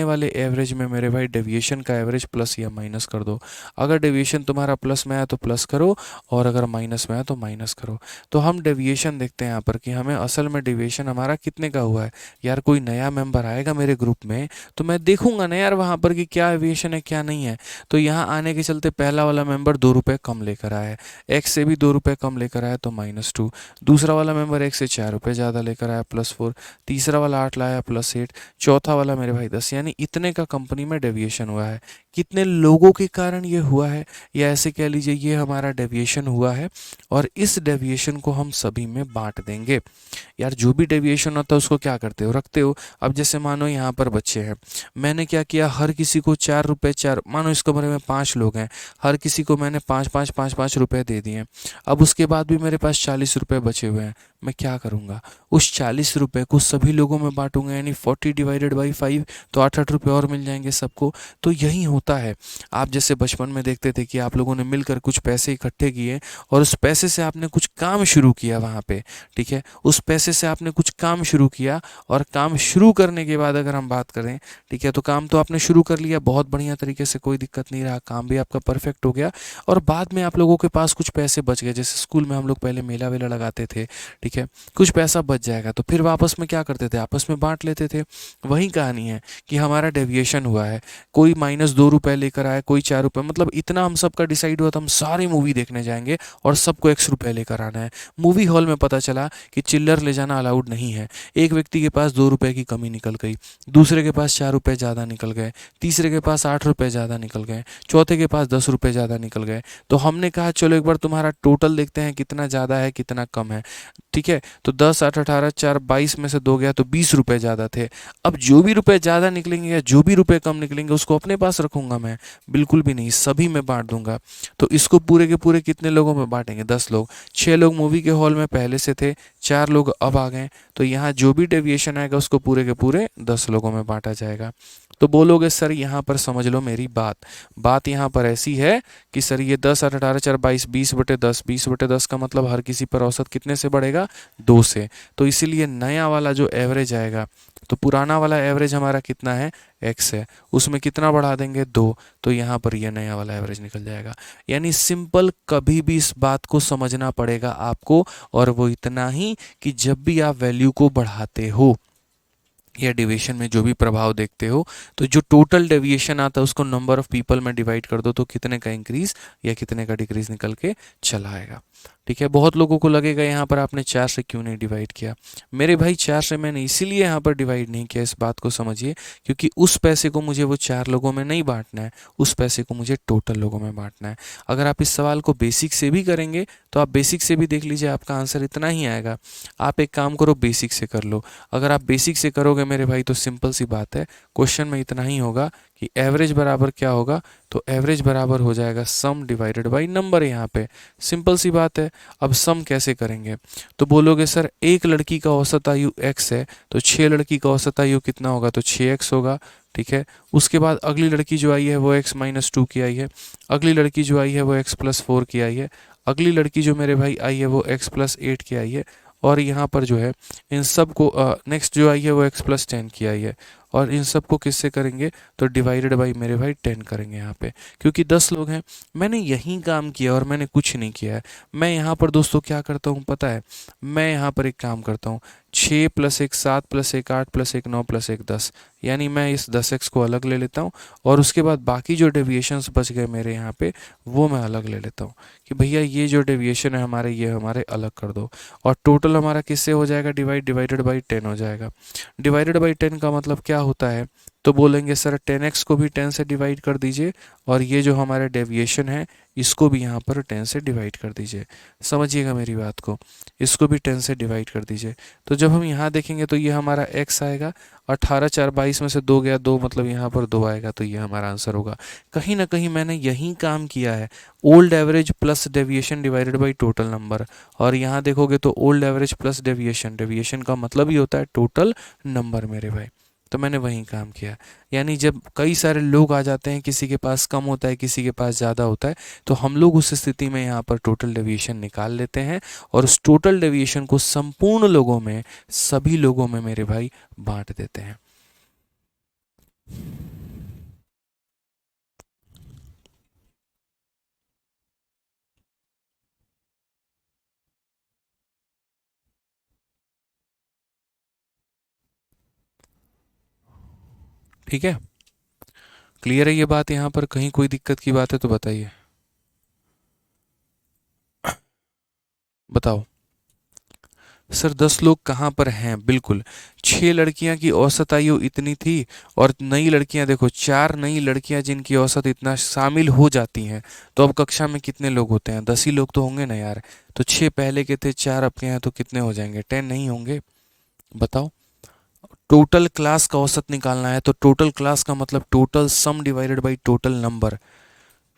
वाले एवरेज में मेरे भाई डेविएशन का एवरेज प्लस या माइनस कर दो। अगर डेविएशन तुम्हारा प्लस में आया तो प्लस करो, और अगर माइनस में आया तो माइनस करो। तो हम डेविएशन देखते हैं यहाँ पर कि हमें असल में डेविएशन हमारा कितने का हुआ है। यार कोई नया मेंबर आएगा मेरे ग्रुप में तो मैं देखूंगा ना यार वहाँ पर कि क्या डेविएशन है क्या नहीं है। तो यहाँ आने के चलते पहला वाला मेंबर 2 रुपये कम लेकर आया है, एक्स से भी 2 रुपये कम लेकर आया तो -2, दूसरा वाला मेंबर एक्स से 4 रुपये ज़्यादा लेकर आया +4, तीसरा वाला 8 लाया +8, चौथा वाला मेरे भाई 10, यानी इतने का कंपनी में डेविएशन हुआ है। कितने लोगों के कारण ये हुआ है, या ऐसे कह लीजिए ये हमारा डेविएशन हुआ है, और इस डेविएशन को हम सभी में बांट देंगे। यार जो भी डेविएशन होता है उसको क्या करते हो, रखते हो। अब जैसे मानो यहाँ पर बच्चे हैं, मैंने क्या किया, हर किसी को 4 रुपये 4, मानो इस कमरे में 5 लोग हैं, हर किसी को मैंने 5 रुपये दे दिए। अब उसके बाद भी मेरे पास 40 रुपये बचे हुए हैं, मैं क्या करूँगा, उस 40 रुपये को सभी लोगों में बांटूंगा, यानी 40 डिवाइडेड बाई 5, तो 8-8 रुपये और मिल जाएंगे सबको। तो यही होता है। आप जैसे बचपन में देखते थे कि आप लोगों ने मिलकर कुछ पैसे इकट्ठे किए और उस पैसे से आपने कुछ काम शुरू किया वहाँ पे, ठीक है, उस पैसे से आपने कुछ काम शुरू किया, और काम शुरू करने के बाद अगर हम बात करें, ठीक है, तो काम तो आपने शुरू कर लिया बहुत बढ़िया तरीके से, कोई दिक्कत नहीं रहा, काम भी आपका परफेक्ट हो गया, और बाद में आप लोगों के पास कुछ पैसे बच गए। जैसे स्कूल में हम लोग पहले मेला वेला लगाते थे, ठीक है, कुछ पैसा बच जाएगा तो फिर वापस में क्या करते थे, आपस में बांट लेते थे। वही कहानी है कि हमारा डेविएशन हुआ है, कोई -2 रुपये लेकर आया, कोई 4 रुपये, मतलब इतना हम सबका डिसाइड हुआ था हम सारी मूवी देखने जाएंगे और सबको x रुपये लेकर आना है। मूवी हॉल में पता चला कि चिल्लर ले जाना अलाउड नहीं है। एक व्यक्ति के पास 2 रुपये की कमी निकल गई, दूसरे के पास 4 रुपये ज़्यादा निकल गए, तीसरे के पास 8 रुपये ज़्यादा निकल गए, चौथे के पास 10 रुपये ज़्यादा निकल गए। तो हमने कहा चलो एक बार तुम्हारा टोटल देखते हैं कितना ज़्यादा है कितना कम है, ठीक है। तो 10 8 18 4 22 में से 2 गया तो 20 रुपये ज़्यादा थे। अब जो भी रुपये ज़्यादा निकलेंगे या जो भी रुपये कम निकलेंगे उसको अपने पास रखूंगा मैं, बिल्कुल भी नहीं, सभी में बांट दूंगा। तो इसको पूरे के पूरे कितने लोगों में बांटेंगे, 10 लोग। 6 लोग मूवी के हॉल में पहले से थे, 4 लोग अब आ गए, तो यहाँ जो भी डेविएशन आएगा उसको पूरे के पूरे 10 लोगों में बांटा जाएगा। तो बोलोगे सर यहाँ पर समझ लो मेरी बात, बात यहाँ पर ऐसी है कि सर ये 10 8 18 4 22, 20/10, 20/10 का मतलब हर किसी पर औसत कितने से बढ़ेगा, 2 से। तो इसीलिए नया वाला जो एवरेज आएगा, तो पुराना वाला एवरेज हमारा कितना है, x है, उसमें कितना बढ़ा देंगे, 2, तो यहाँ पर ये नया वाला एवरेज निकल जाएगा। यानी सिंपल, कभी भी इस बात को समझना पड़ेगा आपको, और वो इतना ही कि जब भी आप वैल्यू को बढ़ाते हो या डेविएशन में जो भी प्रभाव देखते हो, तो जो टोटल डेविएशन आता है उसको नंबर ऑफ पीपल में डिवाइड कर दो, तो कितने का इंक्रीज या कितने का डिक्रीज निकल के चला आएगा। ठीक है, बहुत लोगों को लगेगा यहाँ पर आपने 4 से क्यों नहीं डिवाइड किया। मेरे भाई 4 से मैंने इसीलिए यहाँ पर डिवाइड नहीं किया, इस बात को समझिए, क्योंकि उस पैसे को मुझे वो 4 लोगों में नहीं बांटना है, उस पैसे को मुझे टोटल लोगों में बांटना है। अगर आप इस सवाल को बेसिक से भी करेंगे तो आप बेसिक से भी देख लीजिए, आपका आंसर इतना ही आएगा। आप एक काम करो, बेसिक से कर लो। अगर आप बेसिक से करोगे मेरे भाई तो सिंपल सी बात है, क्वेश्चन में इतना ही होगा कि एवरेज बराबर क्या होगा, तो एवरेज बराबर हो जाएगा सम डिवाइडेड बाई नंबर। यहाँ पे सिंपल सी बात है। अब सम कैसे करेंगे, तो बोलोगे सर एक लड़की का औसत आयु x है, तो 6 लड़की का औसत आयु कितना होगा, तो 6x होगा। ठीक है, उसके बाद अगली लड़की जो आई है वो x-2 की आई है, अगली लड़की जो आई है वो x+4 की आई है, अगली लड़की जो मेरे भाई आई है वो x+8 की आई है, और यहाँ पर जो है इन सब को नेक्स्ट जो आई है वो x+10 की आई है, और इन सब को किससे करेंगे, तो डिवाइडेड बाई मेरे भाई 10 करेंगे यहाँ पे, क्योंकि 10 लोग हैं। मैंने यही काम किया और मैंने कुछ नहीं किया है। मैं यहाँ पर दोस्तों क्या करता हूँ पता है, मैं यहाँ पर एक काम करता हूँ, 6 + 1 7 + 1 8 + 1 9 + 1 10, यानी मैं इस 10x को अलग ले लेता हूँ, और उसके बाद बाकी जो डेविएशंस बच गए मेरे यहाँ पे वो मैं अलग ले लेता हूँ कि भैया ये जो डेविएशन है हमारे, ये हमारे अलग कर दो, और टोटल हमारा किससे हो जाएगा, डिवाइडेड बाई 10 हो जाएगा। डिवाइडेड बाई 10 का मतलब क्या होता है, तो बोलेंगे सर 10x को भी 10 से डिवाइड कर दीजिए, और ये जो हमारे डेविएशन है इसको भी यहाँ पर 10 से डिवाइड कर दीजिए। समझिएगा मेरी बात को, इसको भी 10 से डिवाइड कर दीजिए। तो जब हम यहाँ देखेंगे तो ये हमारा x आएगा, 18 4 22 में से 2 गया, 2 मतलब यहाँ पर 2 आएगा, तो ये हमारा आंसर होगा। कहीं ना कहीं मैंने यही काम किया है, old average plus deviation divided by total number. और यहाँ देखोगे तो old average plus deviation, deviation का मतलब ही होता है टोटल नंबर मेरे भाई। तो मैंने वही काम किया। यानी जब कई सारे लोग आ जाते हैं, किसी के पास कम होता है किसी के पास ज़्यादा होता है, तो हम लोग उस स्थिति में यहाँ पर टोटल डेविएशन निकाल लेते हैं, और उस टोटल डेविएशन को संपूर्ण लोगों में, सभी लोगों में मेरे भाई बांट देते हैं। ठीक है, क्लियर है ये बात, यहाँ पर कहीं कोई दिक्कत की बात है तो बताइए। बताओ सर 10 लोग कहाँ पर हैं? बिल्कुल 6 लड़कियां की औसत आयु इतनी थी और नई लड़कियां देखो 4 नई लड़कियां जिनकी औसत इतना शामिल हो जाती हैं, तो अब कक्षा में कितने लोग होते हैं? 10 ही लोग तो होंगे ना यार। तो 6 पहले के थे, 4 अब के हैं, तो कितने हो जाएंगे? 10 नहीं होंगे? बताओ। टोटल क्लास का औसत निकालना है तो टोटल क्लास का मतलब total sum divided by total number.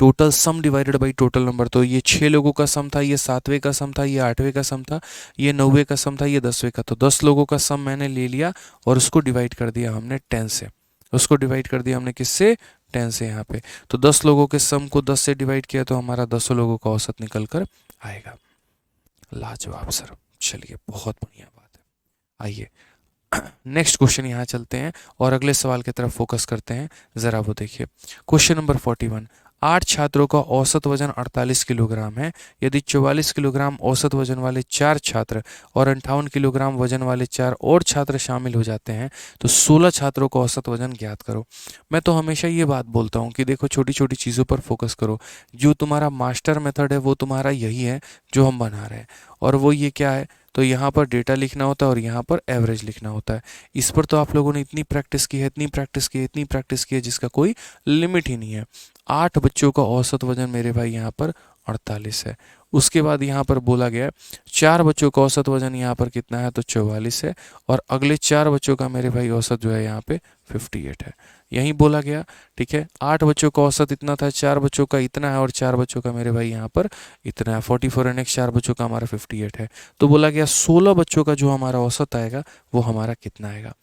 Total sum divided by total number, तो ये 6 लोगों का सम था, ये 7वें का सम था, ये 8वें का सम था, ये 9वें का सम था, ये 10वें का। तो 10 लोगों का सम मैंने ले लिया और उसको डिवाइड कर दिया हमने 10 से। उसको डिवाइड कर दिया हमने किससे? 10 से यहाँ पे। तो 10 लोगों के सम को 10 से डिवाइड किया तो हमारा 10 लोगों का औसत निकल कर आएगा। लाजवाब सर, चलिए बहुत बढ़िया बात है। आइए नेक्स्ट क्वेश्चन यहाँ चलते हैं और अगले सवाल की तरफ फोकस करते हैं। ज़रा वो देखिए क्वेश्चन नंबर 41। 8 छात्रों का औसत वजन 48 किलोग्राम है। यदि 44 किलोग्राम औसत वजन वाले 4 छात्र और 58 किलोग्राम वजन वाले 4 और छात्र शामिल हो जाते हैं तो 16 छात्रों का औसत वजन ज्ञात करो। मैं तो हमेशा ये बात बोलता हूँ कि देखो छोटी छोटी चीज़ों पर फोकस करो। जो तुम्हारा मास्टर मेथड है वो तुम्हारा यही है जो हम बना रहे हैं, और वो ये क्या है? तो यहाँ पर डेटा लिखना होता है और यहाँ पर एवरेज लिखना होता है। इस पर तो आप लोगों ने इतनी प्रैक्टिस की है, इतनी प्रैक्टिस की है, इतनी प्रैक्टिस की है जिसका कोई लिमिट ही नहीं है। 8 बच्चों का औसत वजन मेरे भाई यहाँ पर 48 है। उसके बाद यहाँ पर बोला गया 4 बच्चों का औसत वजन यहाँ पर कितना है? तो 44 है। और अगले 4 बच्चों का मेरे भाई औसत जो है यहाँ पे 58 है। यहीं बोला गया। ठीक है, 8 बच्चों का औसत इतना था, 4 बच्चों का इतना है और 4 बच्चों का मेरे भाई यहाँ पर इतना है 44, और नेक्स्ट 4 बच्चों का हमारा 58 है। तो बोला गया 16 बच्चों का जो हमारा औसत आएगा वो हमारा कितना आएगा?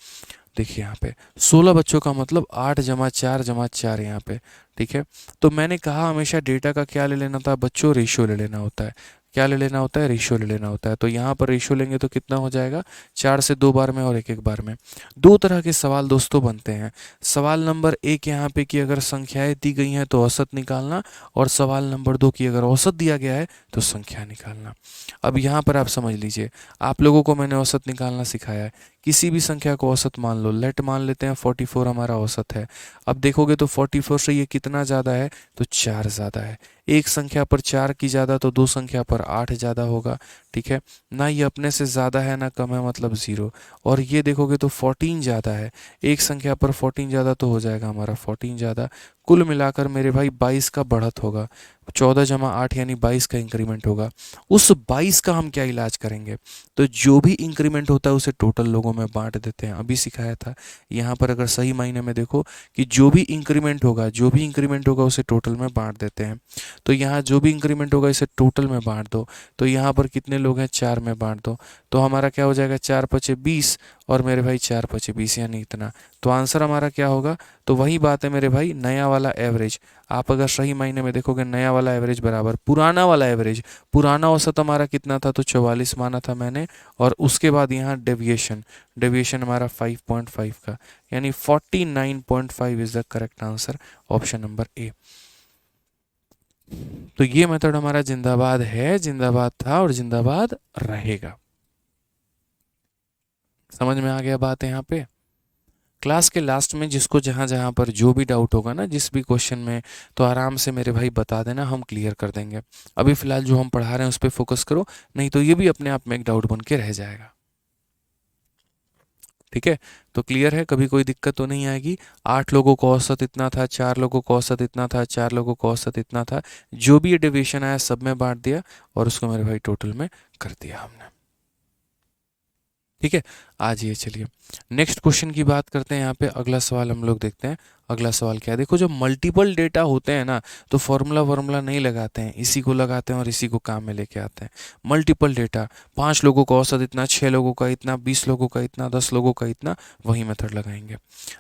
देखिए यहाँ पे 16 बच्चों का मतलब 8 जमा 4 जमा 4 यहाँ पे। ठीक है, तो मैंने कहा हमेशा डेटा का क्या ले लेना था बच्चों? रेशियो ले लेना होता है। क्या ले लेना होता है? रेशियो ले लेना होता है। तो यहाँ पर रेशियो लेंगे तो कितना हो जाएगा? 4 से 2 बार में और 1 1 बार में। दो तरह के सवाल दोस्तों बनते हैं। सवाल नंबर 1 यहाँ पे कि अगर संख्याएं दी गई हैं तो औसत निकालना, और सवाल नंबर 2 की अगर औसत दिया गया है तो संख्या निकालना। अब यहाँ पर आप समझ लीजिए, आप लोगों को मैंने औसत निकालना सिखाया है। किसी भी संख्या को औसत मान लो, लेट मान लेते हैं 44 हमारा औसत है। अब देखोगे तो 44 से ये कितना ज़्यादा है? तो 4 ज़्यादा है। एक संख्या पर 4 की ज़्यादा तो दो संख्या पर 8 ज़्यादा होगा। ठीक है, ना ये अपने से ज़्यादा है ना कम है, मतलब 0। और ये देखोगे तो 14 ज़्यादा है। एक संख्या पर 14 ज़्यादा तो हो जाएगा हमारा 14 ज़्यादा। कुल मिलाकर मेरे भाई 22 का बढ़त होगा। 14 जमा 8 यानी 22 का इंक्रीमेंट होगा। उस 22 का हम क्या इलाज करेंगे? तो जो भी इंक्रीमेंट होता है उसे टोटल लोगों में बांट देते हैं। अभी सिखाया था। यहाँ पर अगर सही मायने में देखो कि जो भी इंक्रीमेंट होगा, जो भी इंक्रीमेंट होगा उसे टोटल में बांट देते हैं। तो यहाँ जो भी इंक्रीमेंट होगा इसे टोटल में बांट दो। तो यहाँ पर कितने लोग हैं? 4 में बांट दो। तो हमारा क्या हो जाएगा? 4 पचे 20 और मेरे भाई 4 पचे 20 यानी इतना। तो आंसर हमारा क्या होगा? तो वही बात है मेरे भाई, नया वाला एवरेज। आप अगर सही मायने में देखोगे नया वाला एवरेज बराबर पुराना वाला एवरेज। पुराना औसत हमारा कितना था? तो 44 माना था मैंने। और उसके बाद यहाँ डेविएशन, डेविएशन हमारा 5.5 का, यानी 49.5 is the correct answer, option number A. तो ये मेथड हमारा जिंदाबाद है, जिंदाबाद था और जिंदाबाद रहेगा। समझ में आ गया बात है यहाँ पे? क्लास के लास्ट में जिसको जहाँ जहाँ पर जो भी डाउट होगा ना, जिस भी क्वेश्चन में, तो आराम से मेरे भाई बता देना, हम क्लियर कर देंगे। अभी फिलहाल जो हम पढ़ा रहे हैं उस पर फोकस करो, नहीं तो ये भी अपने आप में एक डाउट बन के रह जाएगा। ठीक है, तो क्लियर है, कभी कोई दिक्कत तो नहीं आएगी। 8 लोगों का औसत इतना था, 4 लोगों का औसत इतना था, 4 लोगों का औसत इतना था। जो भी ये डेविएशन आया सब में बांट दिया और उसको मेरे भाई टोटल में कर दिया हमने। ठीक है, आज ये चलिए नेक्स्ट क्वेश्चन की बात करते हैं। यहाँ पे अगला सवाल हम लोग देखते हैं। अगला सवाल क्या है? देखो, जो मल्टीपल डेटा होते हैं ना, तो फॉर्मूला नहीं लगाते हैं, इसी को लगाते हैं और इसी को काम में लेके आते हैं। मल्टीपल डेटा, 5 लोगों का औसत इतना, 6 लोगों का इतना, 20 लोगों का इतना, 10 लोगों का इतना, वही मेथड लगाएंगे।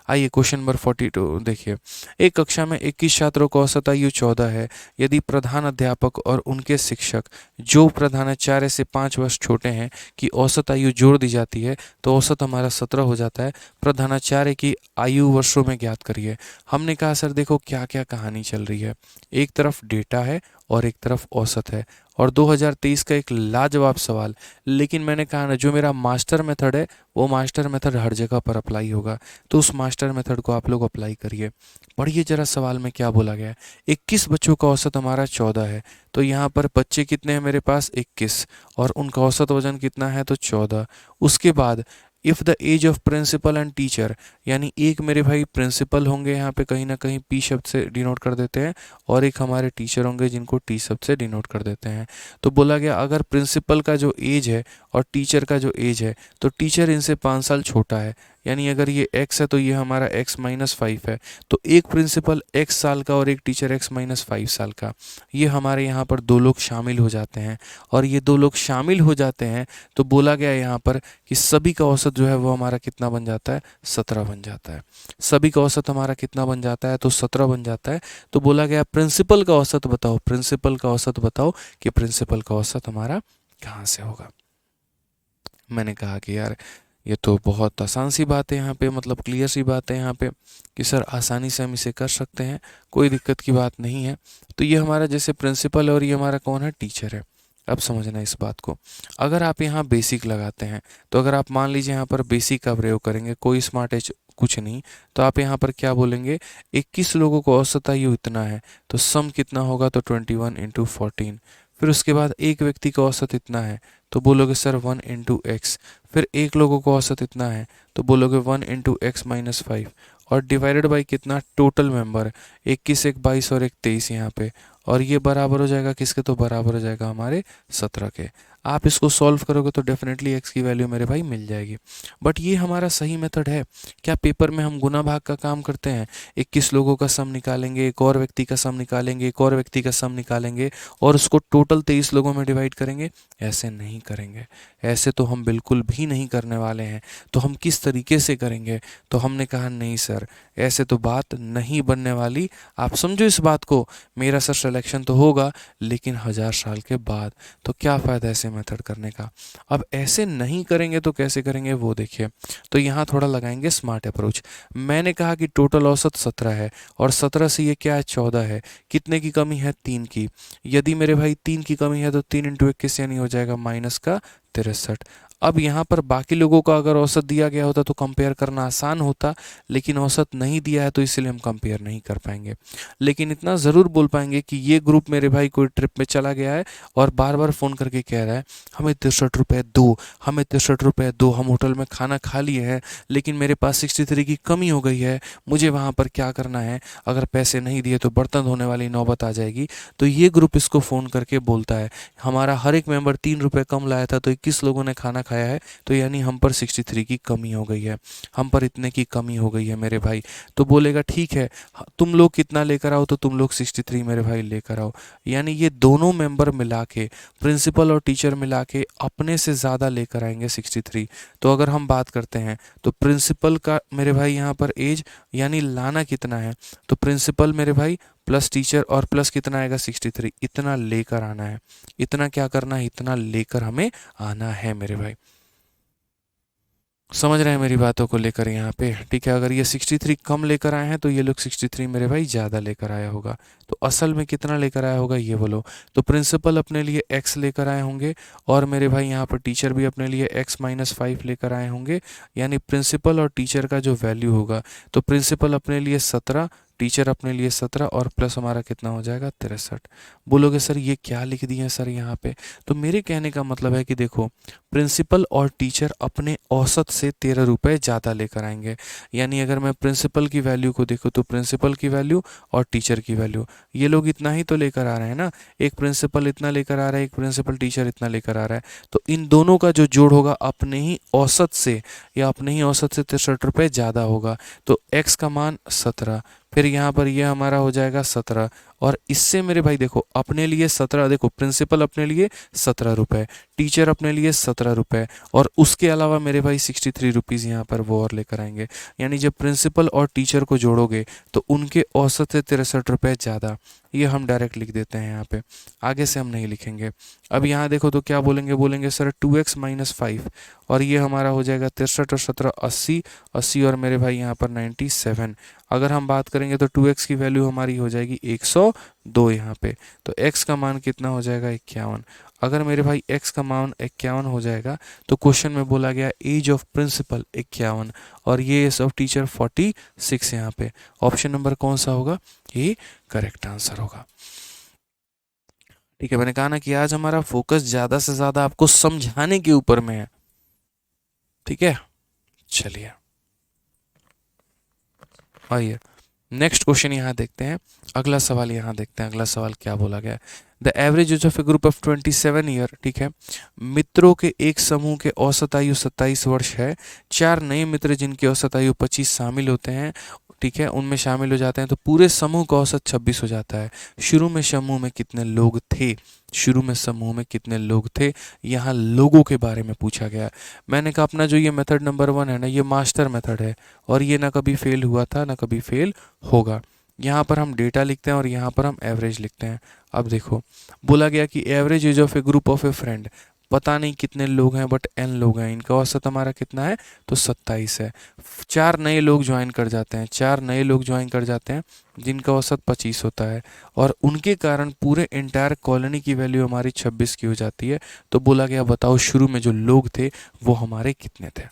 आइए क्वेश्चन नंबर 42 देखिए। एक कक्षा में 21 छात्रों का औसत आयु 14 है। यदि प्रधान अध्यापक और उनके शिक्षक, जो प्रधानाचार्य से 5 वर्ष छोटे हैं, की औसत आयु जोड़ दी जाती है तो औसत हमारा 17 हो जाता है। प्रधानाचार्य की आयु वर्षों में ज्ञात करिए। हमने कहा सर देखो क्या क्या कहानी चल रही है। एक तरफ डेटा है और एक तरफ औसत है। और 2023 का एक लाजवाब सवाल, लेकिन मैंने कहा ना जो मेरा मास्टर मेथड है वो मास्टर मेथड हर जगह पर अप्लाई होगा, तो उस मास्टर मेथड को आप लोग अप्लाई करिए। पढ़िए जरा सवाल में क्या बोला गया है। 21 बच्चों का औसत हमारा 14 है, तो यहाँ पर बच्चे कितने हैं मेरे पास 21, और उनका औसत वजन कितना है तो 14। उसके बाद if the age of principal and teacher, यानी एक मेरे भाई प्रिंसिपल होंगे यहाँ पे कहीं ना कहीं पी शब्द से डिनोट कर देते हैं, और एक हमारे टीचर होंगे जिनको टी शब्द से डिनोट कर देते हैं। तो बोला गया अगर प्रिंसिपल का जो एज है और टीचर का जो एज है, तो टीचर इनसे 5 साल छोटा है, यानी अगर ये x है तो ये हमारा x-5 है। तो एक प्रिंसिपल x साल का और एक टीचर x-5 साल का, ये हमारे यहाँ पर दो लोग शामिल हो जाते हैं। और ये दो लोग शामिल हो जाते हैं तो बोला गया यहाँ पर कि सभी का औसत जो है वो हमारा कितना बन जाता है, 17 बन जाता है। सभी का औसत हमारा कितना बन जाता है तो 17 बन जाता है। तो बोला गया प्रिंसिपल का औसत बताओ, प्रिंसिपल का औसत बताओ कि प्रिंसिपल का औसत हमारा कहाँ से होगा। मैंने कहा कि यार ये तो बहुत आसान सी बात है यहाँ पे, मतलब क्लियर सी बात है यहाँ पे कि सर आसानी से हम इसे कर सकते हैं, कोई दिक्कत की बात नहीं है। तो ये हमारा जैसे प्रिंसिपल है और ये हमारा कौन है, टीचर है। अब समझना इस बात को, अगर आप यहाँ बेसिक लगाते हैं, तो अगर आप मान लीजिए यहाँ पर बेसिक का प्रयोग करेंगे, कोई स्मार्ट एज कुछ नहीं, तो आप यहाँ पर क्या बोलेंगे, 21 लोगों को औसत आयु इतना है, तो सम कितना होगा तो 21 इंटू 14। फिर उसके बाद एक व्यक्ति का औसत इतना है, तो बोलोगे सर 1 इंटू एक्स। फिर एक लोगों को औसत इतना है, तो बोलोगे 1 इंटू x-5, और डिवाइडेड बाई कितना, टोटल मेंबर 21, एक 22 और एक 23 यहाँ पे, और ये बराबर हो जाएगा किसके, तो बराबर हो जाएगा हमारे 17 के। आप इसको सॉल्व करोगे तो डेफिनेटली x की वैल्यू मेरे भाई मिल जाएगी। बट ये हमारा सही मेथड है क्या? पेपर में हम गुना भाग का काम करते हैं, 21 लोगों का सम निकालेंगे, एक और व्यक्ति का सम निकालेंगे, एक और व्यक्ति का सम निकालेंगे, और उसको टोटल 23 लोगों में डिवाइड करेंगे? ऐसे नहीं करेंगे, ऐसे तो हम बिल्कुल भी नहीं करने वाले हैं। तो हम किस तरीके से करेंगे? तो हमने कहा नहीं सर, ऐसे तो बात नहीं बनने वाली। आप समझो इस बात को, मेरा सर सिलेक्शन तो होगा लेकिन 1000 साल के बाद, तो क्या फ़ायदा ऐसे मेथड करने का। अब ऐसे नहीं करेंगे तो कैसे करेंगे वो देखिए। तो यहाँ थोड़ा लगाएंगे स्मार्ट अप्रोच। मैंने कहा कि टोटल औसत 17 है, और 17 से ये क्या है, 14 है। कितने की कमी है, 3 की। यदि मेरे भाई 3 की कमी है तो 3 इंटू 21 यानी हो जाएगा माइनस का 63। अब यहाँ पर बाकी लोगों का अगर औसत दिया गया होता तो कंपेयर करना आसान होता, लेकिन औसत नहीं दिया है तो इसलिए हम कंपेयर नहीं कर पाएंगे। लेकिन इतना ज़रूर बोल पाएंगे कि ये ग्रुप मेरे भाई कोई ट्रिप में चला गया है और बार बार फ़ोन करके कह रहा है हमें 63 रुपये दो, हमें 63 रुपये दो, हम होटल में खाना खा लिए हैं लेकिन मेरे पास 63 की कमी हो गई है, मुझे वहाँ पर क्या करना है, अगर पैसे नहीं दिए तो बर्तन धोने वाली नौबत आ जाएगी। तो ये ग्रुप इसको फ़ोन करके बोलता है हमारा हर एक मेंबर 3 रुपये कम लाया था तो 21 लोगों ने खाना खाया है, तो यानी हम पर 63 की कमी हो गई है, हम पर इतने की कमी हो गई है मेरे भाई। तो बोलेगा ठीक है तुम लोग कितना लेकर आओ, तो तुम लोग 63 मेरे भाई लेकर आओ। यानी ये दोनों मेंबर मिला के, प्रिंसिपल और टीचर मिला के अपने से ज़्यादा लेकर आएंगे 63। तो अगर हम बात करते हैं तो प्रिंसिपल का मेरे भाई यहाँ पर एज यानी लाना कितना है, तो प्रिंसिपल मेरे भाई प्लस टीचर और प्लस कितना आएगा 63, इतना लेकर आना है। इतना क्या करना है, इतना लेकर हमें आना है मेरे भाई। समझ रहे हैं मेरी बातों को लेकर यहाँ पे, ठीक है। अगर ये 63 कम लेकर आए हैं तो ये लोग 63 मेरे भाई ज़्यादा लेकर आया होगा। तो असल में कितना लेकर आया होगा ये बोलो। तो प्रिंसिपल अपने लिए x लेकर आए होंगे, और मेरे भाई यहाँ पर टीचर भी अपने लिए x-5 लेकर आए होंगे। यानी प्रिंसिपल और टीचर का जो वैल्यू होगा, तो प्रिंसिपल अपने लिए 17, टीचर अपने लिए 17, और प्लस हमारा कितना हो जाएगा 63। बोलोगे सर ये क्या लिख दिए हैं सर यहाँ पे। तो मेरे कहने का मतलब है कि देखो प्रिंसिपल और टीचर अपने औसत से 13 रुपये ज़्यादा लेकर आएंगे। यानी अगर मैं प्रिंसिपल की वैल्यू को देखूँ तो प्रिंसिपल की वैल्यू और टीचर की वैल्यू, ये लोग इतना ही तो लेकर आ रहे हैं ना। एक प्रिंसिपल इतना लेकर आ रहा है, एक प्रिंसिपल टीचर इतना लेकर आ रहा है, तो इन दोनों का जो जोड़ होगा अपने ही औसत से, या अपने ही औसत से 63 रुपये ज़्यादा होगा। तो x का मान 17, फिर यहाँ पर ये हमारा हो जाएगा 17, और इससे मेरे भाई देखो अपने लिए 17, देखो प्रिंसिपल अपने लिए 17 रुपये, टीचर अपने लिए 17 रुपये, और उसके अलावा मेरे भाई 63 रुपीज़ यहाँ पर वो और लेकर आएंगे। यानी जब प्रिंसिपल और टीचर को जोड़ोगे तो उनके औसत से 63 रुपये ज़्यादा। ये हम डायरेक्ट लिख देते हैं यहाँ पे, आगे से हम नहीं लिखेंगे। अब यहाँ देखो तो क्या बोलेंगे, बोलेंगे सर 2x-5, और ये हमारा हो जाएगा 63 और 17 80, 80 और मेरे भाई यहाँ पर 97। अगर हम बात करेंगे तो 2x की वैल्यू हमारी हो जाएगी 100 2 यहाँ पे, तो x का मान कितना हो जाएगा 51। अगर मेरे भाई x का मान 51 हो जाएगा तो क्वेश्चन में बोला गया एज ऑफ प्रिंसिपल 51 और ये एज ऑफ टीचर 46 यहाँ पे। ऑप्शन नंबर कौन सा होगा, ये करेक्ट आंसर होगा। ठीक है, मैंने कहा ना कि आज हमारा फोकस ज़्यादा से ज़्यादा आपको समझाने के ऊपर में है। ठीक है, चलिए आइए नेक्स्ट क्वेश्चन यहाँ देखते हैं। अगला सवाल यहाँ देखते हैं, अगला सवाल क्या बोला गया है। The average age of a group of 27 year, ठीक है, मित्रों के एक समूह के औसत आयु 27 वर्ष है। 4 नए मित्र जिनकी औसत आयु 25 शामिल होते हैं, ठीक है, उनमें शामिल हो जाते हैं तो पूरे समूह का औसत 26 हो जाता है। शुरू में समूह में कितने लोग थे, शुरू में समूह में कितने लोग थे, यहाँ लोगों के बारे में पूछा गया। मैंने कहा अपना जो ये मेथड नंबर 1 है ना, ये मास्टर मेथड है और ये ना कभी फेल हुआ था ना कभी फेल होगा। यहाँ पर हम डेटा लिखते हैं और यहाँ पर हम एवरेज लिखते हैं। अब देखो बोला गया कि average age of a group of A friend, पता नहीं कितने लोग हैं बट n लोग हैं, इनका औसत हमारा कितना है तो 27 है। 4 नए लोग ज्वाइन कर जाते हैं, 4 नए लोग ज्वाइन कर जाते हैं जिनका औसत 25 होता है और उनके कारण पूरे एंटायर कॉलोनी की वैल्यू हमारी 26 की हो जाती है। तो बोला गया बताओ शुरू में जो लोग थे वो हमारे कितने थे,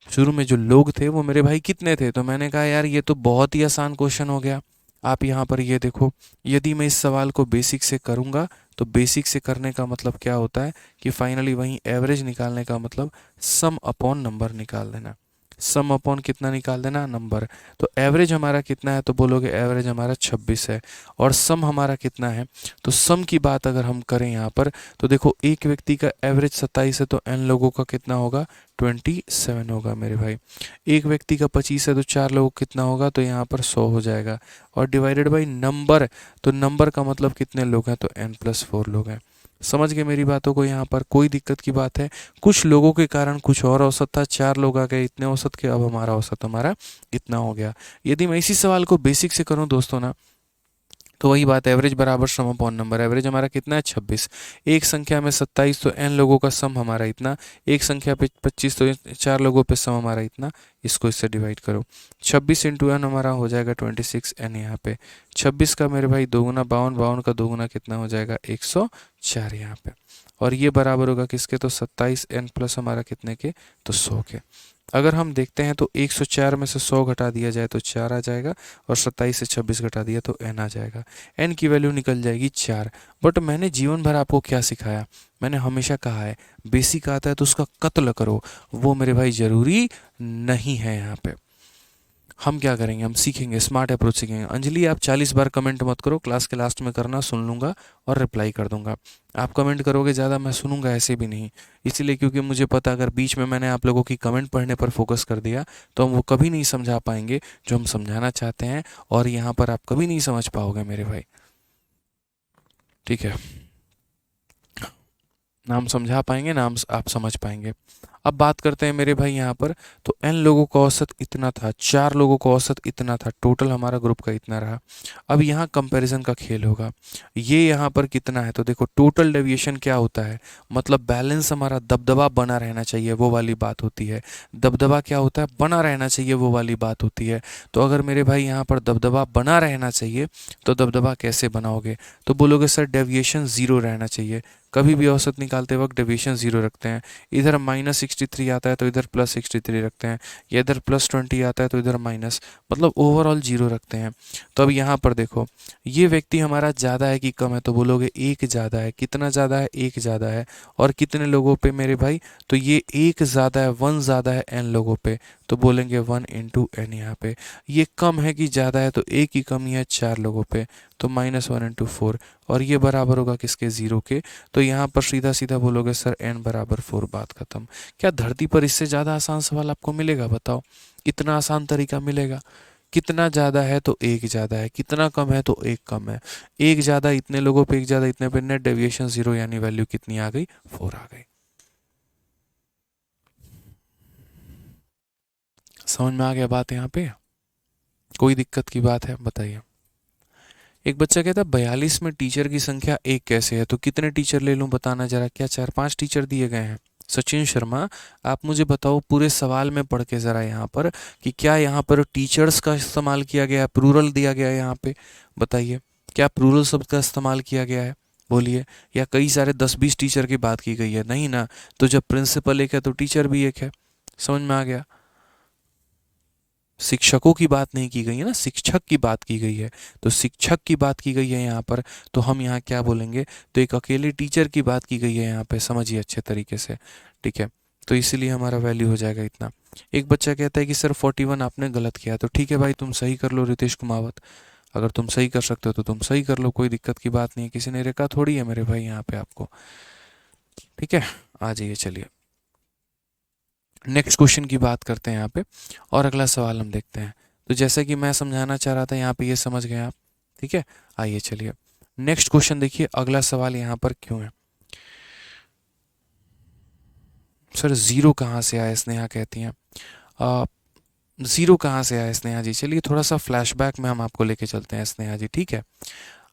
शुरू में जो लोग थे वो मेरे भाई कितने थे। तो मैंने कहा यार ये तो बहुत ही आसान क्वेश्चन हो गया। आप यहाँ पर ये देखो, यदि मैं इस सवाल को बेसिक से करूँगा तो बेसिक से करने का मतलब क्या होता है कि फाइनली वहीं एवरेज निकालने का मतलब सम अपॉन नंबर निकाल देना। सम अपॉन कितना निकाल देना, नंबर। तो एवरेज हमारा कितना है तो बोलोगे एवरेज हमारा 26 है और सम हमारा कितना है, तो सम की बात अगर हम करें यहाँ पर तो देखो एक व्यक्ति का एवरेज 27 है तो n लोगों का कितना होगा 27 होगा मेरे भाई। एक व्यक्ति का 25 है तो 4 लोगों का कितना होगा तो यहाँ पर 100 हो जाएगा और डिवाइडेड बाई नंबर, तो नंबर का मतलब कितने लोग हैं तो n+4 लोग हैं। समझ गए मेरी बातों को, यहाँ पर कोई दिक्कत की बात है। कुछ लोगों के कारण कुछ और औसत था, 4 लोग आ गए इतने औसत के, अब हमारा औसत हमारा इतना हो गया। यदि मैं इसी सवाल को बेसिक से करूं दोस्तों ना तो वही बात, एवरेज बराबर सम अपॉन नंबर। एवरेज हमारा कितना है 26, एक संख्या में 27 तो n लोगों का सम हमारा इतना, एक संख्या पे 25 तो 4 लोगों पे सम हमारा इतना, इसको इससे डिवाइड करो। 26 इंटू n हमारा हो जाएगा 26 n, यहाँ पे 26 का मेरे भाई दोगुना 52, 52 का दोगुना कितना हो जाएगा 104 यहाँ पे, और ये बराबर होगा किसके तो 27 n प्लस हमारा कितने के तो 100 के। अगर हम देखते हैं तो 104 में से 100 घटा दिया जाए तो 4 आ जाएगा और 27 से 26 घटा दिया तो n आ जाएगा। n की वैल्यू निकल जाएगी 4। बट मैंने जीवन भर आपको क्या सिखाया, मैंने हमेशा कहा है बेसिक आता है तो उसका कत्ल करो, वो मेरे भाई ज़रूरी नहीं है। यहाँ पे हम क्या करेंगे, हम सीखेंगे, स्मार्ट अप्रोच सीखेंगे। अंजलि आप 40 बार कमेंट मत करो, क्लास के लास्ट में करना, सुन लूँगा और रिप्लाई कर दूंगा। आप कमेंट करोगे ज़्यादा, मैं सुनूंगा ऐसे भी नहीं, इसलिए क्योंकि मुझे पता अगर बीच में मैंने आप लोगों की कमेंट पढ़ने पर फोकस कर दिया तो हम वो कभी नहीं समझा पाएंगे जो हम समझाना चाहते हैं, और यहाँ पर आप कभी नहीं समझ पाओगे मेरे भाई। ठीक है, ना हम समझा पाएंगे ना हम आप समझ पाएंगे। अब बात करते हैं मेरे भाई यहाँ पर, तो n लोगों का औसत इतना था, 4 लोगों का औसत इतना था, टोटल हमारा ग्रुप का इतना रहा। अब यहाँ कंपैरिजन का खेल होगा, ये यहाँ पर कितना है तो देखो टोटल डेविएशन क्या होता है, मतलब बैलेंस हमारा दबदबा बना रहना चाहिए वो वाली बात होती है। दबदबा क्या होता है, बना रहना चाहिए वो वाली बात होती है। तो अगर मेरे भाई यहाँ पर दबदबा बना रहना चाहिए तो दबदबा कैसे बनाओगे, तो बोलोगे सर डेविएशन 0 रहना चाहिए। कभी भी औसत निकालते वक्त डेविएशन 0 रखते हैं। इधर -63 आता है तो इधर +63 रखते हैं, या इधर +20 आता है तो इधर माइनस, मतलब ओवरऑल 0 रखते हैं। तो अब यहाँ पर देखो ये व्यक्ति हमारा ज़्यादा है कि कम है, तो बोलोगे एक ज़्यादा है। कितना ज़्यादा है, एक ज़्यादा है। और कितने लोगों पे मेरे भाई, तो ये एक ज़्यादा है, 1 ज़्यादा है n लोगों पे, तो बोलेंगे 1 इंटू n। यहाँ पे ये कम है कि ज़्यादा है, तो एक ही कमी है 4 लोगों पे, तो -1 इंटू 4, और ये बराबर होगा किसके 0 के। तो यहाँ पर सीधा सीधा बोलोगे सर n बराबर 4, बात खत्म। क्या धरती पर इससे ज़्यादा आसान सवाल आपको मिलेगा, बताओ, इतना आसान तरीका मिलेगा। कितना ज़्यादा है तो एक ज़्यादा है, कितना कम है तो एक कम है, एक ज़्यादा इतने लोगों पे, एक ज़्यादा इतने पे, नेट डेविएशन 0, यानी वैल्यू कितनी आ गई 4 आ गई। समझ में आ गया बात, यहाँ पे कोई दिक्कत की बात है बताइए। एक बच्चा कहता है 42 में टीचर की संख्या एक कैसे है, तो कितने टीचर ले लूं बताना जरा, क्या 4-5 टीचर दिए गए हैं, सचिन शर्मा, आप मुझे बताओ पूरे सवाल में पढ़ के ज़रा यहाँ पर कि क्या यहाँ पर टीचर्स का इस्तेमाल किया गया है, प्लूरल दिया गया है यहाँ पे, बताइए क्या प्लूरल शब्द का इस्तेमाल किया गया है, बोलिए। या कई सारे 10-20 टीचर की बात की गई है, नहीं ना। तो जब प्रिंसिपल एक है तो टीचर भी एक है, समझ में आ गया। शिक्षकों की बात नहीं की गई है ना, शिक्षक की बात की गई है। तो शिक्षक की बात की गई है यहाँ पर, तो हम यहाँ क्या बोलेंगे, तो एक अकेले टीचर की बात की गई है यहाँ पे, समझिए अच्छे तरीके से, ठीक है। तो इसीलिए हमारा वैल्यू हो जाएगा इतना। एक बच्चा कहता है कि सर 41 आपने गलत किया, तो ठीक है भाई तुम सही कर लो रितेश कुमावत, अगर तुम सही कर सकते हो तो तुम सही कर लो, कोई दिक्कत की बात नहीं है, किसी ने रेखा थोड़ी है मेरे भाई यहाँ पे आपको, ठीक है। आ जाइए चलिए नेक्स्ट क्वेश्चन की बात करते हैं यहाँ पे, और अगला सवाल हम देखते हैं। तो जैसे कि मैं समझाना चाह रहा था यहाँ पे, ये समझ गए आप, ठीक है। आइए चलिए नेक्स्ट क्वेश्चन देखिए, अगला सवाल यहाँ पर क्यों है। सर जीरो कहाँ से आया, स्नेहा कहती हैं। जीरो कहाँ से आया स्नेहा जी, चलिए थोड़ा सा फ्लैशबैक में हम आपको लेके चलते हैं स्नेहा जी, ठीक है।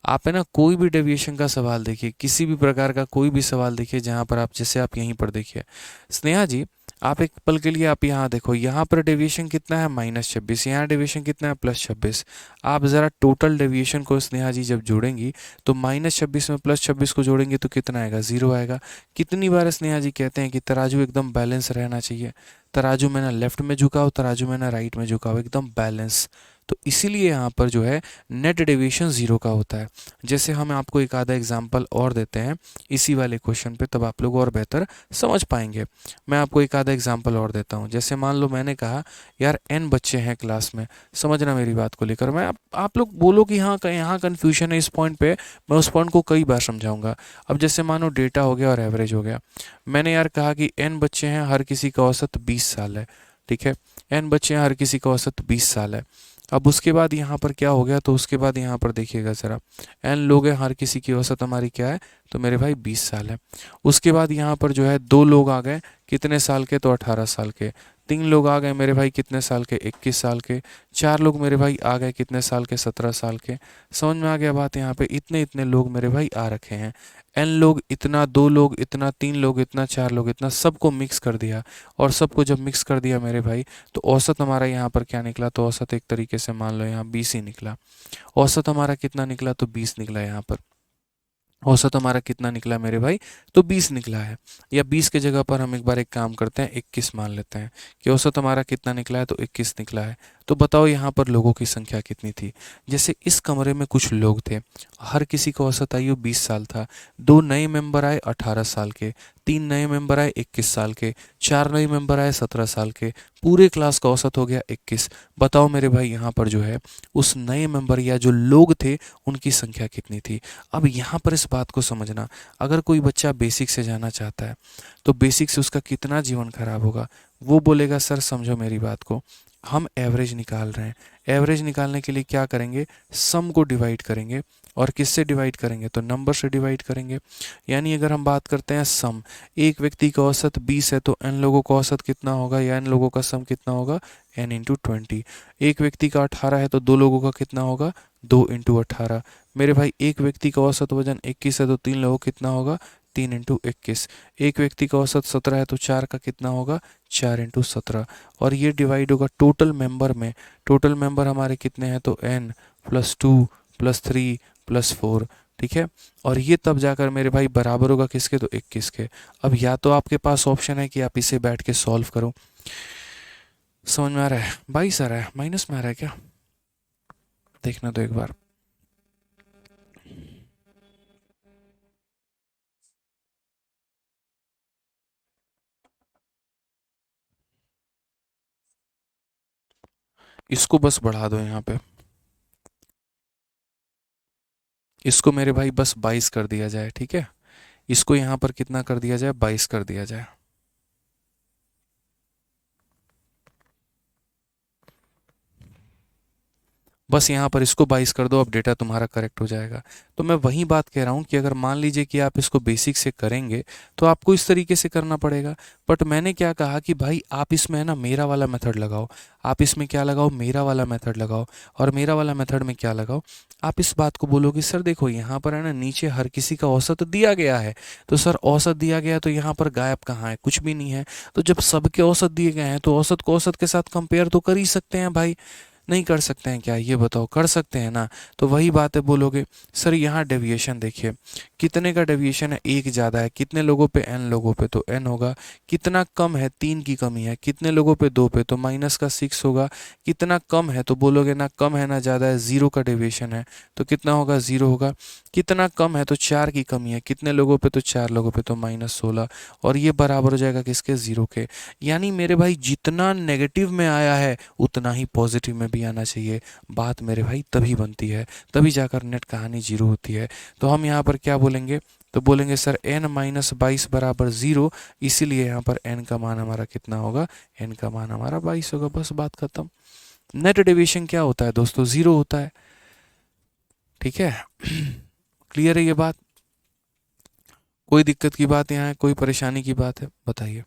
आप है ना कोई भी डेविएशन का सवाल देखिए, किसी भी प्रकार का कोई भी सवाल देखिए, जहाँ पर आप जैसे आप यहीं पर देखिए स्नेहा जी, आप एक पल के लिए आप यहाँ देखो, यहाँ पर डेविएशन कितना है -26, यहाँ डेविएशन कितना है +26। आप ज़रा टोटल डेविएशन को स्नेहा जी जब जोड़ेंगी तो -26 में +26 को जोड़ेंगे तो कितना आएगा, ज़ीरो आएगा। कितनी बार स्नेहा जी कहते हैं कि तराजू एकदम बैलेंस रहना चाहिए, तराजू में ना लेफ्ट में झुकाओ, तराजू में ना राइट में झुकाओ, एकदम बैलेंस। तो इसीलिए यहाँ पर जो है नेट डेविएशन ज़ीरो का होता है। जैसे हम आपको एक आधा एग्जाम्पल और देते हैं इसी वाले क्वेश्चन पे, तब आप लोग और बेहतर समझ पाएंगे। मैं आपको एक आधा एग्जाम्पल और देता हूँ। जैसे मान लो मैंने कहा यार n बच्चे हैं क्लास में, समझना मेरी बात को लेकर, मैं आप लोग बोलो कि हाँ यहाँ कन्फ्यूजन है इस पॉइंट पे, मैं उस पॉइंट को कई बार समझाऊंगा। अब जैसे मानो डेटा हो गया और एवरेज हो गया, मैंने यार कहा कि n बच्चे हैं, हर किसी का औसत 20 साल है, ठीक है। n बच्चे हैं, हर किसी का औसत 20 साल है। अब उसके बाद यहाँ पर क्या हो गया, तो उसके बाद यहाँ पर देखिएगा ज़रा, n लोग हैं, हर किसी की औसत हमारी क्या है, तो मेरे भाई 20 साल है। उसके बाद यहाँ पर जो है दो लोग आ गए, कितने साल के, तो 18 साल के। तीन लोग आ गए मेरे भाई कितने साल के, 21 साल के। चार लोग मेरे भाई आ गए कितने साल के, 17 साल के। समझ में आ गया बात, यहाँ पे इतने इतने लोग मेरे भाई आ रखे हैं। n लोग इतना, दो लोग इतना, तीन लोग इतना, चार लोग इतना, सबको मिक्स कर दिया। और सबको जब मिक्स कर दिया मेरे भाई, तो औसत हमारा यहाँ पर क्या निकला, तो औसत एक तरीके से मान लो यहाँ 20 ही निकला। औसत हमारा कितना निकला, तो 20 निकला यहाँ पर। औसत हमारा कितना निकला मेरे भाई, तो 20 निकला है। या 20 के जगह पर हम एक बार एक काम करते हैं, 21 मान लेते हैं कि औसत हमारा कितना निकला है, तो 21 निकला है। तो बताओ यहाँ पर लोगों की संख्या कितनी थी। जैसे इस कमरे में कुछ लोग थे, हर किसी का औसत आयु 20 साल था। दो नए मेंबर आए 18 साल के, तीन नए मेंबर आए 21 साल के, चार नए मेंबर आए 17 साल के, पूरे क्लास का औसत हो गया 21। बताओ मेरे भाई यहाँ पर जो है उस नए मेंबर या जो लोग थे उनकी संख्या कितनी थी। अब यहाँ पर इस बात को समझना, अगर कोई बच्चा बेसिक से जाना चाहता है तो बेसिक से उसका कितना जीवन खराब होगा। वो बोलेगा सर समझो मेरी बात को, हम एवरेज निकाल रहे हैं, एवरेज निकालने के लिए क्या करेंगे, सम को डिवाइड करेंगे। और किससे डिवाइड करेंगे, तो नंबर से डिवाइड करेंगे। यानी अगर हम बात करते हैं सम, एक व्यक्ति का औसत 20 है तो n लोगों का औसत कितना होगा, या n लोगों का सम कितना होगा, n इंटू 20। एक व्यक्ति का 18 है तो दो लोगों का कितना होगा, 2 इंटू 18। मेरे भाई एक व्यक्ति का औसत वजन 21 है तो तीन लोगों कितना होगा, 3 इंटू 21। एक व्यक्ति का औसत 17 है तो चार का कितना होगा, 4 इंटू 17। और ये डिवाइड होगा टोटल मेंबर में। टोटल मेंबर हमारे कितने हैं, तो n प्लस 2 प्लस 3 प्लस 4, ठीक है। और ये तब जाकर मेरे भाई बराबर होगा किसके, तो 21 के। अब या तो आपके पास ऑप्शन है कि आप इसे बैठ के सॉल्व करो, समझ में आ रहा है, 22 आ रहा है, माइनस में आ रहा है क्या, देखना तो एक बार। इसको बस बढ़ा दो यहाँ पे, इसको मेरे भाई बस 22 कर दिया जाए, ठीक है। इसको यहाँ पर कितना कर दिया जाए, 22 कर दिया जाए। बस यहाँ पर इसको 22 कर दो, अब डेटा तुम्हारा करेक्ट हो जाएगा। तो मैं वही बात कह रहा हूँ कि अगर मान लीजिए कि आप इसको बेसिक से करेंगे तो आपको इस तरीके से करना पड़ेगा। बट मैंने क्या कहा कि भाई आप इसमें है ना मेरा वाला मेथड लगाओ, आप इसमें क्या लगाओ, मेरा वाला मेथड लगाओ। और मेरा वाला मेथड में क्या लगाओ, आप इस बात को बोलोगे सर देखो यहाँ पर है ना नीचे हर किसी का औसत दिया गया है, तो सर औसत दिया गया तो यहाँ पर गायब कहाँ है, कुछ भी नहीं है। तो जब सबके औसत दिए गए हैं तो औसत को औसत के साथ कंपेयर तो कर ही सकते हैं भाई। नहीं कर सकते हैं क्या, ये बताओ, कर सकते हैं ना। तो वही बात है, बोलोगे सर यहाँ डेविएशन देखिए, कितने का डेविएशन है, एक ज़्यादा है, कितने लोगों पे, n लोगों पे, तो n होगा। कितना कम है, 3 की कमी है, कितने लोगों पे, 2 पे, तो माइनस का 6 होगा। कितना कम है, तो बोलोगे ना कम है ना ज़्यादा है, 0 का डेविएशन है, तो कितना होगा, 0 होगा। कितना कम है, तो 4 की कमी है, कितने लोगों पे, तो 4 लोगों पे, तो -16। और ये बराबर हो जाएगा किसके, 0 के। यानी मेरे भाई जितना नेगेटिव में आया है उतना ही पॉजिटिव में भी आना चाहिए। बात मेरे भाई तभी बनती है, तभी जाकर नेट कहानी 0 होती है। तो हम यहाँ पर क्या बोलेंगे, तो बोलेंगे सर n-22 बराबर 0, इसीलिए यहाँ पर n का मान हमारा कितना होगा, n का मान हमारा 22 होगा। बस बात खत्म। नेट डेविएशन क्या होता है दोस्तों, 0 होता है। ठीक है क्लियर है ये बात, कोई दिक्कत की बात यहाँ है, कोई परेशानी की बात है, बताइए।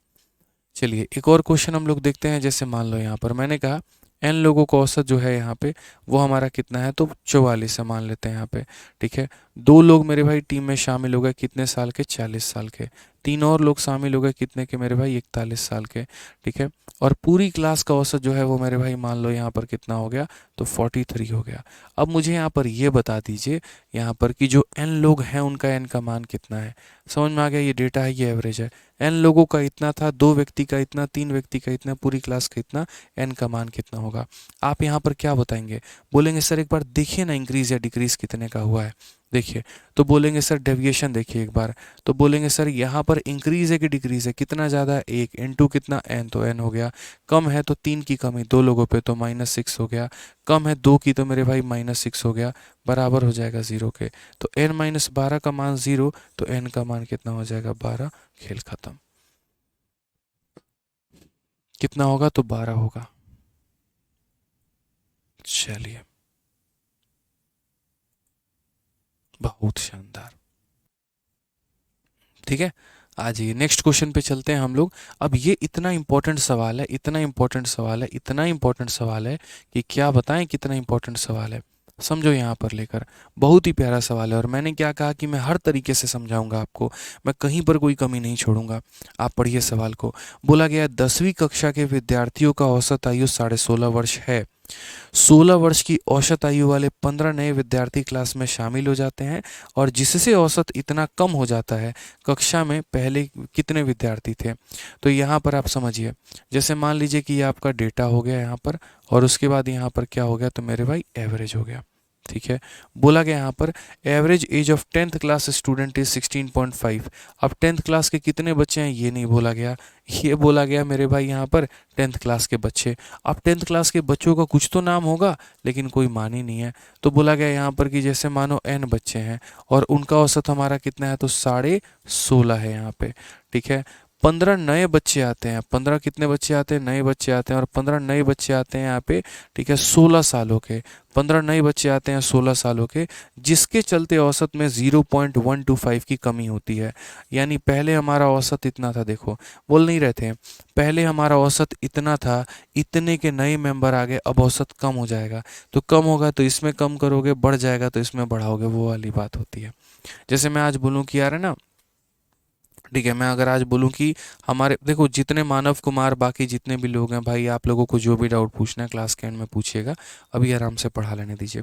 चलिए एक और क्वेश्चन हम लोग देखते हैं। जैसे मान लो यहाँ पर मैंने कहा n लोगों का औसत जो है यहाँ पे वो हमारा कितना है, तो 44 है मान लेते हैं यहाँ पे। ठीक है, 2 लोग मेरे भाई टीम में शामिल हो गए, कितने साल के, 40 साल के। 3 और लोग शामिल हो गए, कितने के मेरे भाई, 41 साल के। ठीक है, और पूरी क्लास का औसत जो है वो मेरे भाई मान लो यहाँ पर कितना हो गया, तो 43 हो गया। अब मुझे यहाँ पर ये बता दीजिए यहाँ पर कि जो n लोग हैं उनका n का मान कितना है। समझ में आ गया, ये डेटा है, ये एवरेज है। n लोगों का इतना था, 2 व्यक्ति का इतना, 3 व्यक्ति का इतना, पूरी क्लास का इतना, n का मान कितना होगा। आप यहाँ पर क्या बताएंगे, बोलेंगे सर एक बार देखिए ना इंक्रीज या डिक्रीज कितने का हुआ है, देखिए। तो बोलेंगे सर डेविएशन देखिए एक बार, तो बोलेंगे सर यहाँ पर इंक्रीज है कि डिक्रीज है, कितना ज़्यादा है, 1 इंटू कितना, n, तो n हो गया। कम है तो 3 की कमी, 2 लोगों पे, तो -6 हो गया। कम है 2 की, तो मेरे भाई -6 हो गया, बराबर हो जाएगा 0 के। तो n-12 का मान 0, तो n का मान कितना हो जाएगा, 12। खेल खत्म। कितना होगा, तो 12 होगा। चलिए बहुत शानदार। ठीक है, आ जाइए नेक्स्ट क्वेश्चन पे चलते हैं हम लोग। अब ये इतना इंपॉर्टेंट सवाल है, इतना इंपॉर्टेंट सवाल है, इतना इंपॉर्टेंट सवाल है कि क्या बताएं कितना इंपॉर्टेंट सवाल है। समझो यहाँ पर लेकर, बहुत ही प्यारा सवाल है। और मैंने क्या कहा कि मैं हर तरीके से समझाऊंगा आपको, मैं कहीं पर कोई कमी नहीं छोड़ूंगा। आप पढ़िए सवाल को। बोला गया 10वीं कक्षा के विद्यार्थियों का औसत आयु 16.5 वर्ष है। 16 वर्ष की औसत आयु वाले 15 नए विद्यार्थी क्लास में शामिल हो जाते हैं, और जिससे औसत इतना कम हो जाता है, कक्षा में पहले कितने विद्यार्थी थे। तो यहाँ पर आप समझिए, जैसे मान लीजिए कि ये आपका डेटा हो गया यहाँ पर, और उसके बाद यहाँ पर क्या हो गया, तो मेरे भाई एवरेज हो गया। ठीक है, बोला गया यहाँ पर average age of 10th class student is 16.5। अब 10th क्लास के कितने बच्चे हैं ये नहीं बोला गया, ये बोला गया मेरे भाई यहाँ पर 10th क्लास के बच्चे। अब 10th क्लास के बच्चों का कुछ तो नाम होगा, लेकिन कोई मान ही नहीं है। तो बोला गया यहाँ पर कि जैसे मानो n बच्चे हैं और उनका औसत हमारा कितना है, तो 16.5 है यहाँ पे। ठीक है, 15 नए बच्चे आते हैं, 15 कितने बच्चे आते हैं, नए बच्चे आते हैं, और 15 नए बच्चे आते हैं यहाँ पे। ठीक है, 16 सालों के, 15 नए बच्चे आते हैं 16 सालों के, जिसके चलते औसत में 0.125 की कमी होती है। यानी पहले हमारा औसत इतना था, देखो बोल नहीं रहे थे, पहले हमारा औसत इतना था, इतने के नए मेंबर आ गए, अब औसत कम हो जाएगा। तो कम होगा तो इसमें कम करोगे, बढ़ जाएगा तो इसमें बढ़ाओगे, वो वाली बात होती है। जैसे मैं आज बोलूँ कि यार है ना, ठीक है, मैं अगर आज बोलूं कि हमारे देखो जितने मानव कुमार बाकी जितने भी लोग हैं भाई, आप लोगों को जो भी डाउट पूछना है क्लास के एंड में पूछिएगा, अभी आराम से पढ़ा लेने दीजिए।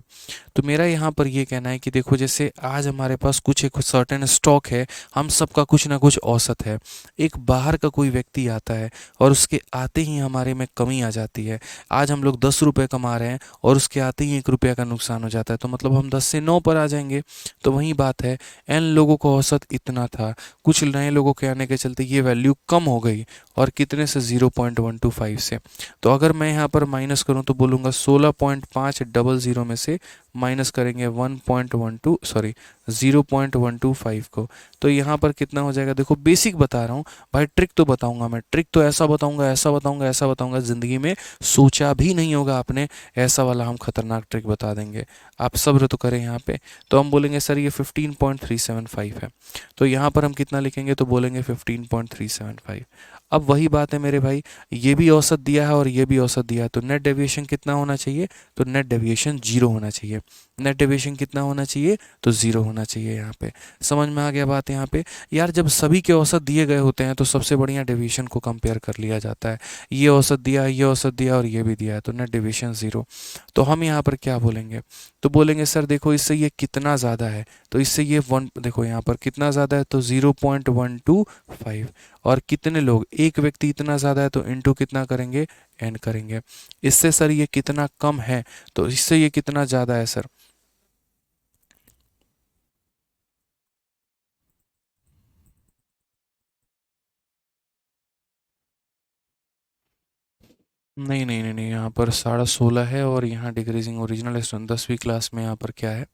तो मेरा यहाँ पर ये कहना है कि देखो जैसे आज हमारे पास कुछ एक सर्टेन स्टॉक है, हम सबका कुछ ना कुछ औसत है। एक बाहर का कोई व्यक्ति आता है और उसके आते ही हमारे में कमी आ जाती है। आज हम लोग 10 रुपये कमा रहे हैं और उसके आते ही 1 रुपया का नुकसान हो जाता है, तो मतलब हम 10 से 9 पर आ जाएंगे। तो वही बात है, n लोगों का औसत इतना था, कुछ नए लोगों के आने के चलते ये वैल्यू कम हो गई, और कितने से, 0.125 से। तो अगर मैं यहाँ पर माइनस करूँ तो बोलूँगा 16.500 में से माइनस करेंगे 1.12 सॉरी 0.125 को, तो यहाँ पर कितना हो जाएगा। देखो बेसिक बता रहा हूँ भाई, ट्रिक तो बताऊंगा मैं, ट्रिक तो ऐसा बताऊंगा, ऐसा बताऊंगा, ऐसा बताऊंगा, ज़िंदगी में सोचा भी नहीं होगा आपने, ऐसा वाला हम खतरनाक ट्रिक बता देंगे। आप सब्र तो करें यहाँ पे। तो हम बोलेंगे सर ये 15.375 है, तो यहाँ पर हम कितना लिखेंगे, तो बोलेंगे 15.375। अब वही बात है मेरे भाई, ये भी औसत दिया है और ये भी औसत दिया है, तो नेट डेविएशन कितना होना चाहिए, तो नेट डेविएशन जीरो होना चाहिए। नेट डेविएशन कितना होना चाहिए, तो जीरो होना चाहिए। यहाँ पे समझ में आ गया बात। यहाँ पे यार जब सभी के औसत दिए गए होते हैं तो सबसे बढ़िया डेविएशन को कंपेयर कर लिया जाता है। ये औसत दिया, ये औसत दिया और ये भी दिया है, तो नेट डेविएशन जीरो। तो हम यहाँ पर क्या बोलेंगे, तो बोलेंगे सर देखो इससे ये कितना ज़्यादा है, तो इससे ये वन, देखो यहाँ पर कितना ज़्यादा है, तो 0.125। और कितने लोग, एक व्यक्ति इतना ज़्यादा है, तो इनटू कितना करेंगे, एन करेंगे। इससे सर ये कितना कम है, तो इससे ये कितना ज़्यादा है सर। नहीं नहीं नहीं नहीं, यहाँ पर 16.5 है और यहाँ डिक्रीजिंग ओरिजिनल है। 10वीं क्लास में यहाँ पर क्या है,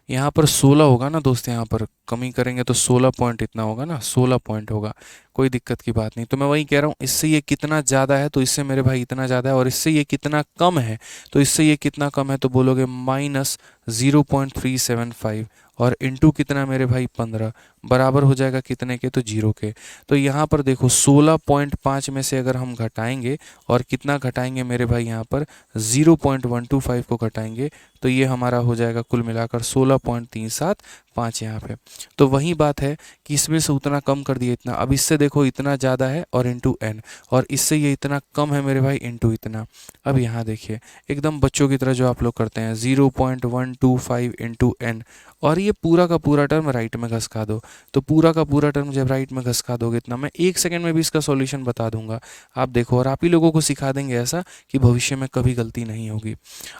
यहाँ पर 16 होगा ना दोस्त, यहाँ पर कमी करेंगे तो 16 पॉइंट इतना होगा ना, 16 पॉइंट होगा। कोई दिक्कत की बात नहीं। तो मैं वही कह रहा हूँ, इससे ये कितना ज़्यादा है, तो इससे मेरे भाई इतना ज़्यादा है, और इससे ये कितना कम है, तो इससे ये कितना कम है, तो बोलोगे -0.375। और इंटू कितना मेरे भाई 15, बराबर हो जाएगा कितने के, तो जीरो के। तो यहाँ पर देखो 16.5 में से अगर हम घटाएंगे, और कितना घटाएंगे मेरे भाई, यहाँ पर 0.125 को घटाएंगे, तो ये हमारा हो जाएगा कुल मिलाकर 16.375 यहाँ पे। तो वही बात है कि इसमें से उतना कम कर दिया इतना। अब इससे देखो इतना ज़्यादा है और इंटू एन, और इससे ये इतना कम है मेरे भाई, इंटू इतना। अब यहाँ देखिए एकदम बच्चों की तरह जो आप लोग करते हैं, 0.125 इंटू एन, और ये पूरा का पूरा टर्म राइट में घसका दो। तो पूरा का पूरा टर्म जब राइट में घसका दोगे इतना, मैं 1 सेकंड में भी इसका सॉल्यूशन बता दूंगा। आप देखो, और आप ही लोगों को सिखा देंगे ऐसा कि भविष्य में कभी गलती नहीं होगी।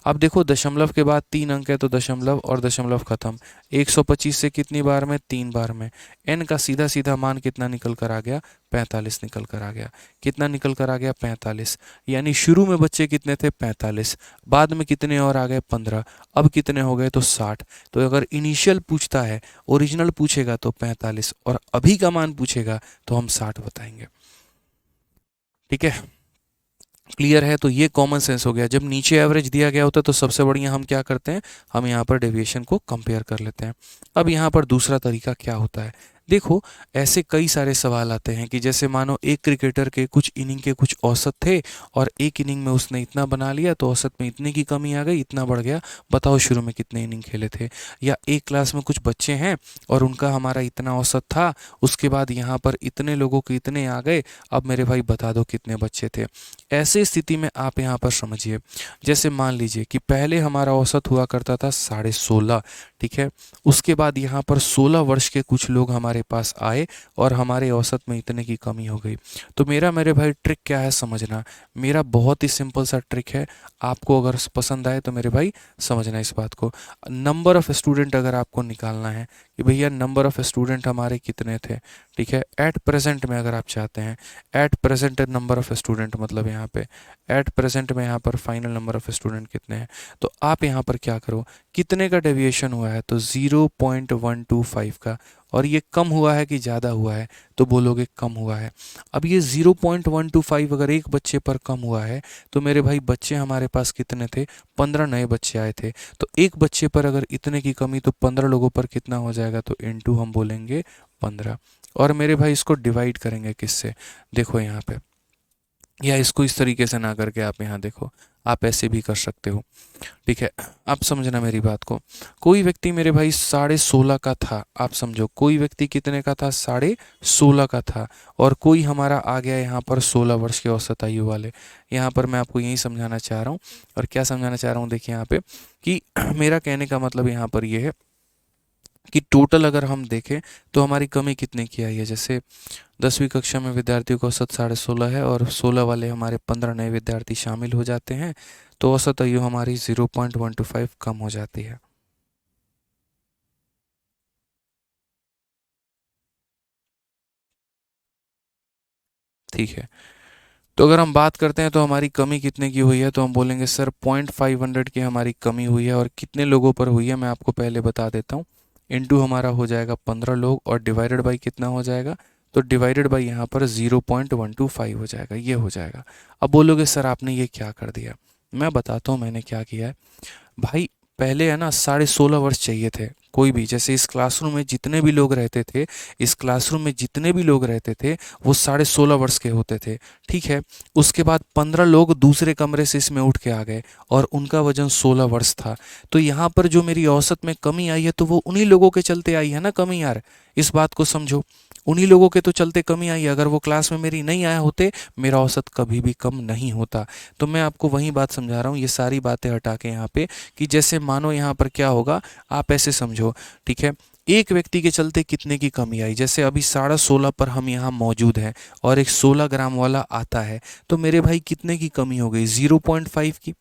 अब देखो दशमलव के बाद 3 अंक है, तो दशमलव और दशमलव खत्म। 125 से कितनी बार में, 3 बार में। एन का सीधा सीधा मान कितना निकल कर आ गया, 45 निकल कर आ गया। कितना निकल कर आ गया, 45। यानी शुरू में बच्चे कितने थे, 45। बाद में कितने और आ गए, 15। अब कितने हो गए, तो 60। तो अगर इनिशियल पूछता है, ओरिजिनल पूछेगा तो 45, और अभी का मान पूछेगा तो हम 60 बताएंगे। ठीक है, क्लियर है। तो ये कॉमन सेंस हो गया। जब नीचे एवरेज दिया गया होता है तो सबसे बढ़िया हम क्या करते हैं, हम यहाँ पर डेविएशन को कंपेयर कर लेते हैं। अब यहाँ पर दूसरा तरीका क्या होता है, देखो ऐसे कई सारे सवाल आते हैं कि जैसे मानो एक क्रिकेटर के कुछ इनिंग के कुछ औसत थे, और एक इनिंग में उसने इतना बना लिया तो औसत में इतने की कमी आ गई, इतना बढ़ गया। बताओ शुरू में कितने इनिंग खेले थे। या एक क्लास में कुछ बच्चे हैं और उनका हमारा इतना औसत था, उसके बाद यहाँ पर इतने लोगों के इतने आ गए, अब मेरे भाई बता दो कितने बच्चे थे। ऐसे स्थिति में आप यहाँ पर समझिए, जैसे मान लीजिए कि पहले हमारा औसत हुआ करता था 16.5, ठीक है। उसके बाद यहाँ पर 16 वर्ष के कुछ लोग हमारे पास आए और हमारे औसत में इतने की कमी हो गई। तो मेरा मेरे भाई ट्रिक क्या है समझना, मेरा बहुत ही सिंपल सा ट्रिक है। आपको अगर पसंद आए तो मेरे भाई समझना इस बात को। नंबर ऑफ़ स्टूडेंट अगर आपको निकालना है कि भैया नंबर ऑफ़ स्टूडेंट हमारे कितने थे, ठीक है, एट प्रेजेंट में अगर आप चाहते हैं, at present number of student मतलब यहाँ पे एट प्रेजेंट में यहाँ पर फाइनल नंबर ऑफ़ स्टूडेंट कितने हैं, तो आप यहाँ पर क्या करो, कितने का डेविएशन हुआ है, तो 0.125 का। और ये कम हुआ है कि ज़्यादा हुआ है, तो बोलोगे कम हुआ है। अब ये 0.125 अगर एक बच्चे पर कम हुआ है, तो मेरे भाई बच्चे हमारे पास कितने थे, 15 नए बच्चे आए थे। तो एक बच्चे पर अगर इतने की कमी, तो 15 लोगों पर कितना हो जाएगा, तो इनटू हम बोलेंगे 15। और मेरे भाई इसको डिवाइड करेंगे किससे, देखो यहाँ पे, या इसको इस तरीके से ना करके आप यहाँ देखो, आप ऐसे भी कर सकते हो। ठीक है, आप समझना मेरी बात को। कोई व्यक्ति मेरे भाई 16.5 का था, आप समझो, कोई व्यक्ति कितने का था, 16.5 का था। और कोई हमारा आ गया यहाँ पर 16 वर्ष के औसत आयु वाले। यहाँ पर मैं आपको यही समझाना चाह रहा हूँ। और क्या समझाना चाह रहा हूँ, देखिए यहाँ पे कि मेरा कहने का मतलब यहाँ पर ये है कि टोटल अगर हम देखें तो हमारी कमी कितने की आई है। जैसे 10वीं कक्षा में विद्यार्थियों का औसत 16.5 है, और 16 वाले हमारे 15 नए विद्यार्थी शामिल हो जाते हैं, तो औसत आयु हमारी 0.125 कम हो जाती है। ठीक है, तो अगर हम बात करते हैं तो हमारी कमी कितने की हुई है, तो हम बोलेंगे सर 0.500 की हमारी कमी हुई है। और कितने लोगों पर हुई है मैं आपको पहले बता देता हूँ। इनटू हमारा हो जाएगा 15 लोग, और डिवाइडेड बाई कितना हो जाएगा, तो डिवाइडेड बाई यहाँ पर 0.125 हो जाएगा, ये हो जाएगा। अब बोलोगे सर आपने ये क्या कर दिया, मैं बताता हूँ मैंने क्या किया है। भाई पहले है ना 16.5 वर्ष चाहिए थे कोई भी, जैसे इस क्लासरूम में जितने भी लोग रहते थे, इस क्लासरूम में जितने भी लोग रहते थे वो 16.5 वर्ष के होते थे। ठीक है, उसके बाद 15 लोग दूसरे कमरे से इसमें उठ के आ गए और उनका वजन 16 वर्ष था। तो यहाँ पर जो मेरी औसत में कमी आई है तो वो उन्हीं लोगों के चलते आई है ना कमी यार, इस बात को समझो। उन्हीं लोगों के तो चलते कमी आई है, अगर वो क्लास में मेरी नहीं आए होते मेरा औसत कभी भी कम नहीं होता। तो मैं आपको वही बात समझा रहा हूँ, ये सारी बातें हटा के यहाँ पे, कि जैसे मानो यहाँ पर क्या होगा, आप ऐसे समझो। ठीक है, एक व्यक्ति के चलते कितने की कमी आई, जैसे अभी 16.5 पर हम यहाँ मौजूद हैं और एक 16 ग्राम वाला आता है, तो मेरे भाई कितने की कमी हो गई, 0.5 की।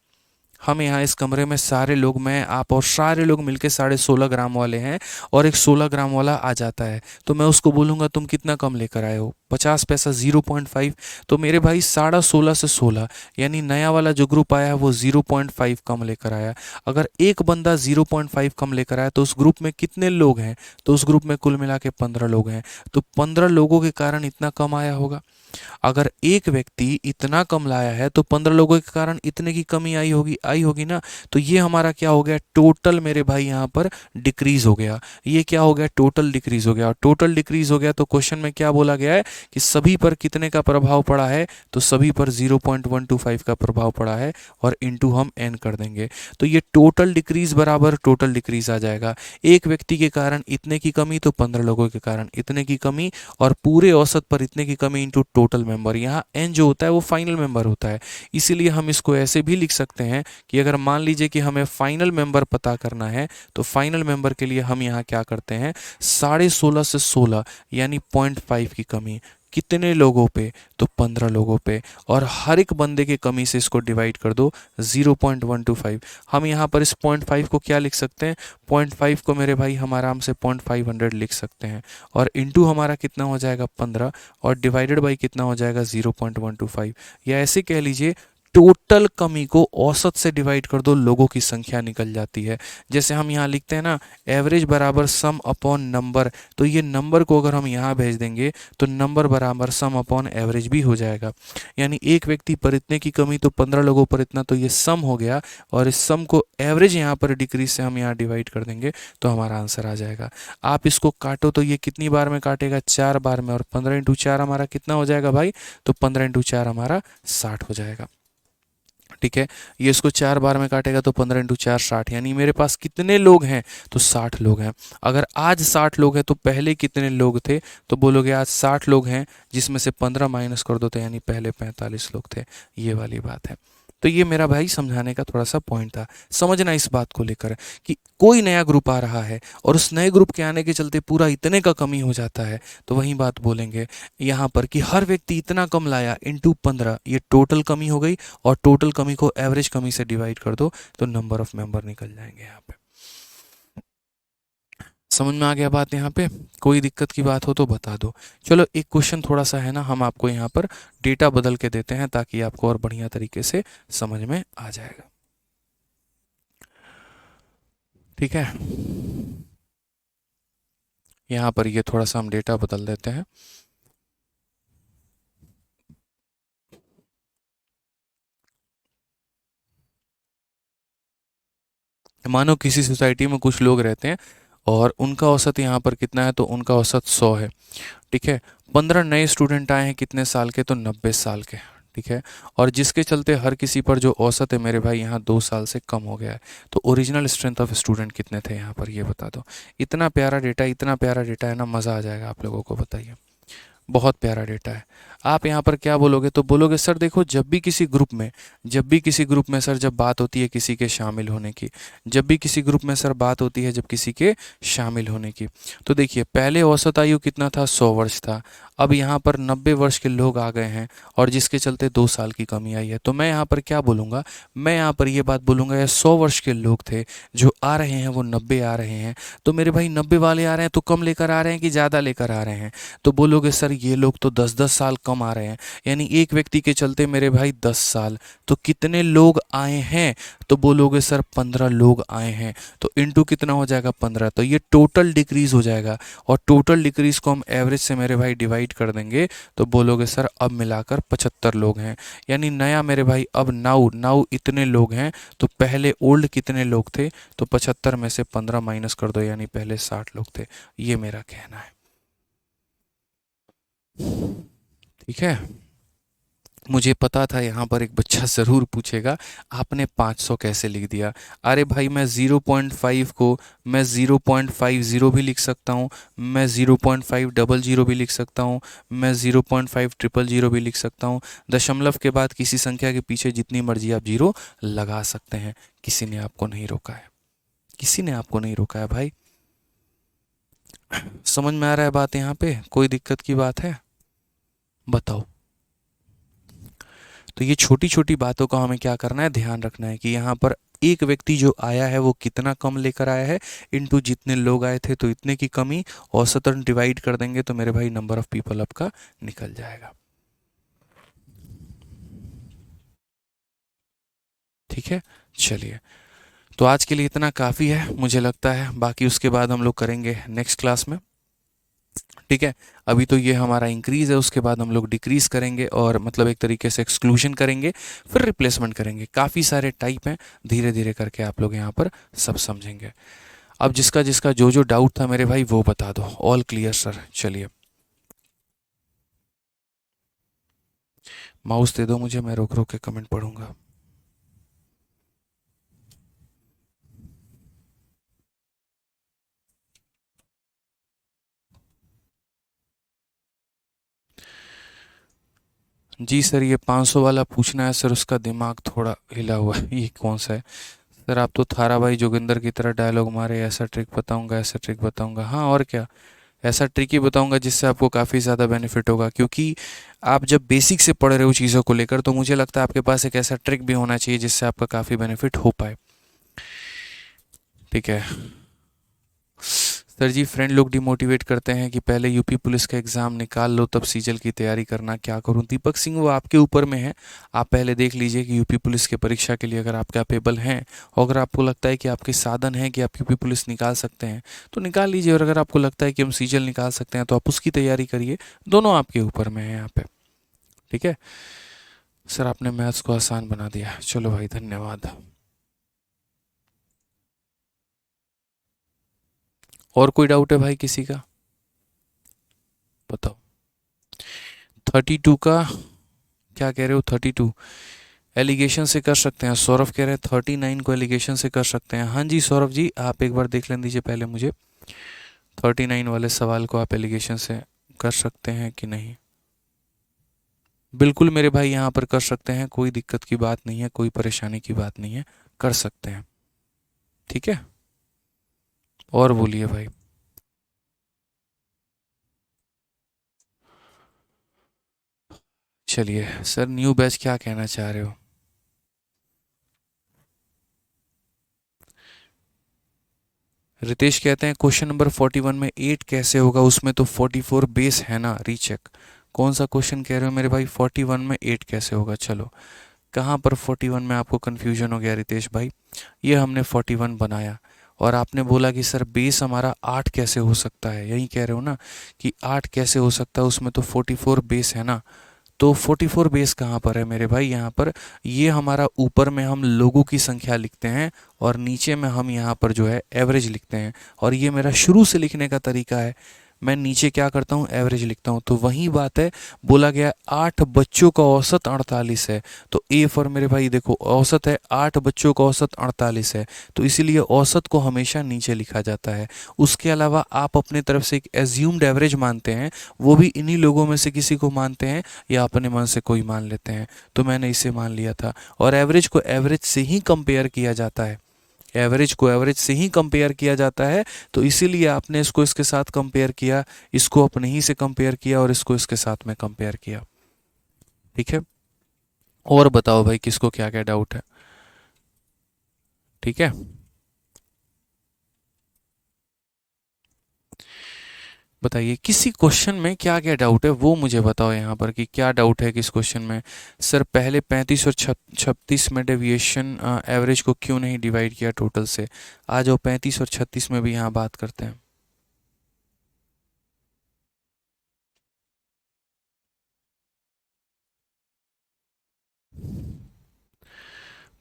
हम यहाँ इस कमरे में सारे लोग, मैं आप और सारे लोग मिलके 16.5 ग्राम वाले हैं, और एक 16 ग्राम वाला आ जाता है, तो मैं उसको बोलूँगा तुम कितना कम लेकर आए हो, 50 पैसा, 0.5। तो मेरे भाई 16.5 से 16, यानी नया वाला जो ग्रुप आया है वो 0.5 कम लेकर आया। अगर एक बंदा 0.5 कम लेकर आया तो उस ग्रुप में कितने लोग हैं, तो उस ग्रुप में कुल मिला के 15 लोग हैं, तो 15 लोगों के कारण इतना कम आया होगा। अगर एक व्यक्ति इतना कम लाया है तो 15 लोगों के कारण इतने की कमी आई होगी ना। तो ये हमारा क्या हो गया, टोटल मेरे भाई यहाँ पर डिक्रीज हो गया। ये क्या हो गया, टोटल डिक्रीज हो गया। और टोटल डिक्रीज हो गया तो क्वेश्चन में क्या बोला गया है कि सभी पर कितने का प्रभाव पड़ा है, तो सभी पर 0.125 का प्रभाव पड़ा है, और इनटू हम n कर देंगे। तो ये टोटल डिक्रीज बराबर टोटल डिक्रीज आ जाएगा। एक व्यक्ति के कारण इतने की कमी तो 15 लोगों के कारण इतने की कमी, और पूरे औसत पर इतने की कमी इनटू टोटल मेंबर। यहाँ n जो होता है वो फाइनल मेंबर होता है, इसीलिए हम इसको ऐसे भी लिख सकते हैं कि अगर मान लीजिए कि हमें फाइनल मेंबर पता करना है, तो फाइनल मेंबर के लिए हम यहाँ क्या करते हैं, 16.5 से 16 यानी 0.5 की कमी कितने लोगों पे, तो 15 लोगों पे, और हर एक बंदे के कमी से इसको डिवाइड कर दो 0.125। हम यहाँ पर इस 0.5 को क्या लिख सकते हैं, 0.5 को मेरे भाई हम आराम से 0.500 लिख सकते हैं, और इनटू हमारा कितना हो जाएगा 15, और डिवाइडेड बाई कितना हो जाएगा 0.125। या ऐसे कह लीजिए टोटल कमी को औसत से डिवाइड कर दो, लोगों की संख्या निकल जाती है। जैसे हम यहाँ लिखते हैं ना, एवरेज बराबर सम अपॉन नंबर, तो ये नंबर को अगर हम यहाँ भेज देंगे तो नंबर बराबर सम अपॉन एवरेज भी हो जाएगा। यानी एक व्यक्ति पर इतने की कमी तो 15 लोगों पर इतना, तो ये सम हो गया, और इस सम को एवरेज यहाँ पर डिक्रीज से हम यहाँ डिवाइड कर देंगे तो हमारा आंसर आ जाएगा। आप इसको काटो तो ये कितनी बार में काटेगा, 4 बार में, और 15 इंटू 4 हमारा कितना हो जाएगा भाई, तो 15 इंटू 4 हमारा 60 हो जाएगा। ठीक है, ये इसको 4 बार में काटेगा तो 15 इंटू 4 60, यानी मेरे पास कितने लोग हैं, तो 60 लोग हैं। अगर आज 60 लोग हैं तो पहले कितने लोग थे, तो बोलोगे आज 60 लोग हैं, जिसमें से 15 माइनस कर दो तो यानी पहले 45 लोग थे। ये वाली बात है। तो ये मेरा भाई समझाने का थोड़ा सा पॉइंट था, समझना इस बात को लेकर कि कोई नया ग्रुप आ रहा है और उस नए ग्रुप के आने के चलते पूरा इतने का कमी हो जाता है, तो वही बात बोलेंगे यहाँ पर कि हर व्यक्ति इतना कम लाया इनटू 15, ये टोटल कमी हो गई, और टोटल कमी को एवरेज कमी से डिवाइड कर दो तो नंबर ऑफ मेंबर निकल जाएंगे। यहाँ पे समझ में आ गया बात, यहाँ पे कोई दिक्कत की बात हो तो बता दो। चलो एक क्वेश्चन थोड़ा सा है ना, हम आपको यहाँ पर डेटा बदल के देते हैं ताकि आपको और बढ़िया तरीके से समझ में आ जाएगा। ठीक है, यहाँ पर ये थोड़ा सा हम डेटा बदल देते हैं। मानो किसी सोसाइटी में कुछ लोग रहते हैं और उनका औसत यहाँ पर कितना है, तो उनका औसत 100 है। ठीक है, 15 नए स्टूडेंट आए हैं कितने साल के, तो 90 साल के। ठीक है, और जिसके चलते हर किसी पर जो औसत है मेरे भाई यहाँ 2 साल से कम हो गया है। तो ओरिजिनल स्ट्रेंथ ऑफ स्टूडेंट कितने थे यहाँ पर, ये बता दो। इतना प्यारा डेटा, इतना प्यारा डेटा है ना, मज़ा आ जाएगा आप लोगों को, बताइए। बहुत प्यारा डेटा है। आप यहाँ पर क्या बोलोगे, तो बोलोगे सर देखो, जब भी किसी ग्रुप में सर जब बात होती है किसी के शामिल होने की, जब भी किसी ग्रुप में सर बात होती है जब किसी के शामिल होने की, तो देखिए पहले औसत आयु कितना था, 100 वर्ष था। अब यहाँ पर 90 वर्ष के लोग आ गए हैं और जिसके चलते 2 साल की कमी आई है। तो मैं यहाँ पर क्या बोलूँगा, मैं यहाँ पर ये बात बोलूँगा, या 100 वर्ष के लोग थे जो आ रहे हैं वो 90 आ रहे हैं, तो मेरे भाई 90 वाले आ रहे हैं तो कम लेकर आ रहे हैं कि ज़्यादा लेकर आ रहे हैं? तो बोलोगे सर ये लोग तो 10-10 साल कम आ रहे हैं, यानी एक व्यक्ति के चलते मेरे भाई 10 साल, तो कितने लोग आए हैं? तो बोलोगे सर 15 लोग आए हैं, तो इनटू कितना हो जाएगा 15, तो ये टोटल डिक्रीज हो जाएगा, और टोटल डिक्रीज को हम एवरेज से मेरे भाई डिवाइड कर देंगे तो बोलोगे सर अब मिलाकर 75 लोग हैं, यानी नया मेरे भाई अब नाउ नाउ इतने लोग हैं। तो पहले ओल्ड कितने लोग थे, तो 75 में से 15 माइनस कर दो, यानी पहले 60 लोग थे। ये मेरा कहना है, ठीक है। मुझे पता था यहाँ पर एक बच्चा ज़रूर पूछेगा आपने 500 कैसे लिख दिया। अरे भाई मैं 0.5 को मैं 0.50 भी लिख सकता हूँ, मैं 0.500 भी लिख सकता हूँ, मैं 0.5000 भी लिख सकता हूँ। दशमलव के बाद किसी संख्या के पीछे जितनी मर्जी आप जीरो लगा सकते हैं, किसी ने आपको नहीं रोका है, किसी ने आपको नहीं रोका है भाई। समझ में आ रहा है बात? यहाँ पे कोई दिक्कत की बात है? बताओ। तो ये छोटी छोटी बातों का हमें क्या करना है, ध्यान रखना है कि यहाँ पर एक व्यक्ति जो आया है वो कितना कम लेकर आया है, इनटू जितने लोग आए थे तो इतने की कमी, औसतन डिवाइड कर देंगे तो मेरे भाई नंबर ऑफ पीपल आपका निकल जाएगा। ठीक है, चलिए, तो आज के लिए इतना काफ़ी है मुझे लगता है, बाकी उसके बाद हम लोग करेंगे नेक्स्ट क्लास में। ठीक है, अभी तो ये हमारा इंक्रीज़ है, उसके बाद हम लोग डिक्रीज़ करेंगे, और मतलब एक तरीके से एक्सक्लूजन करेंगे, फिर रिप्लेसमेंट करेंगे। काफ़ी सारे टाइप हैं, धीरे धीरे करके आप लोग यहाँ पर सब समझेंगे। अब जिसका जिसका जो जो डाउट था मेरे भाई वो बता दो। All clear sir? चलिए, माउस दे दो मुझे, मैं रोक रोक के कमेंट पढ़ूंगा। जी सर, ये 500 वाला पूछना है सर, उसका दिमाग थोड़ा हिला हुआ है। ये कौन सा है सर? आप तो थारा भाई जोगिंदर की तरह डायलॉग मारे, ऐसा ट्रिक बताऊंगा, ऐसा ट्रिक बताऊंगा। हाँ और क्या, ऐसा ट्रिक ही बताऊंगा जिससे आपको काफ़ी ज़्यादा बेनिफिट होगा, क्योंकि आप जब बेसिक से पढ़ रहे हो चीज़ों को लेकर, तो मुझे लगता है आपके पास एक ऐसा ट्रिक भी होना चाहिए जिससे आपका काफ़ी बेनिफिट हो पाए। ठीक है सर जी, फ्रेंड लोग डिमोटिवेट करते हैं कि पहले यूपी पुलिस का एग्ज़ाम निकाल लो तब सीजल की तैयारी करना, क्या करूं? दीपक सिंह, वो आपके ऊपर में है। आप पहले देख लीजिए कि यूपी पुलिस की परीक्षा के लिए अगर आप कैपेबल हैं, और अगर आपको लगता है कि आपके साधन हैं कि आप यूपी पुलिस निकाल सकते हैं तो निकाल लीजिए, और अगर आपको लगता है कि हम सीजल निकाल सकते हैं तो आप उसकी तैयारी करिए। दोनों आपके ऊपर में है यहाँ पे। ठीक है सर, आपने मैथ्स को आसान बना दिया, चलो भाई धन्यवाद। और कोई डाउट है भाई किसी का? बताओ। 32 का क्या कह रहे हो? 32 एलिगेशन से कर सकते हैं, सौरभ कह रहे हैं 39 को एलिगेशन से कर सकते हैं। हाँ जी सौरभ जी, आप एक बार देख लें दीजिए पहले मुझे, 39 वाले सवाल को आप एलिगेशन से कर सकते हैं कि नहीं। बिल्कुल मेरे भाई, यहाँ पर कर सकते हैं, कोई दिक्कत की बात नहीं है, कोई परेशानी की बात नहीं है, कर सकते हैं। ठीक है, और बोलिए भाई। चलिए सर, न्यू बैच क्या कहना चाह रहे हो? रितेश कहते हैं क्वेश्चन नंबर 41 में 8 कैसे होगा, उसमें तो 44 बेस है ना, रीचेक। कौन सा क्वेश्चन कह रहे हो मेरे भाई? 41 में 8 कैसे होगा? चलो, कहाँ पर 41 में आपको कन्फ्यूजन हो गया रितेश भाई? ये हमने 41 बनाया, और आपने बोला कि सर बेस हमारा 8 कैसे हो सकता है, यही कह रहे हो ना कि 8 कैसे हो सकता है, उसमें तो 44 बेस है ना। तो 44 बेस कहाँ पर है मेरे भाई? यहाँ पर ये हमारा ऊपर में हम लोगों की संख्या लिखते हैं, और नीचे में हम यहाँ पर जो है एवरेज लिखते हैं, और ये मेरा शुरू से लिखने का तरीका है। मैं नीचे क्या करता हूँ, एवरेज लिखता हूँ। तो वही बात है, बोला गया 8 बच्चों का औसत 48 है, तो ए फॉर मेरे भाई देखो औसत है, 8 बच्चों का औसत 48 है, तो इसीलिए औसत को हमेशा नीचे लिखा जाता है। उसके अलावा आप अपने तरफ से एक एज्यूम्ड एवरेज मानते हैं, वो भी इन्हीं लोगों में से किसी को मानते हैं, या अपने मन से कोई मान लेते हैं। तो मैंने इसे मान लिया था, और एवरेज को एवरेज से ही कंपेयर किया जाता है, एवरेज को एवरेज से ही कंपेयर किया जाता है, तो इसीलिए आपने इसको इसके साथ कंपेयर किया, इसको अपने ही से कंपेयर किया और इसको इसके साथ में कंपेयर किया। ठीक है, और बताओ भाई किसको क्या क्या डाउट है। ठीक है, बताइए किसी क्वेश्चन में क्या क्या डाउट है वो मुझे बताओ यहाँ पर कि क्या डाउट है किस क्वेश्चन में। सर पहले 35 और 36 में डेविएशन एवरेज को क्यों नहीं डिवाइड किया टोटल से। आ जाओ 35 और 36 में भी यहाँ बात करते हैं।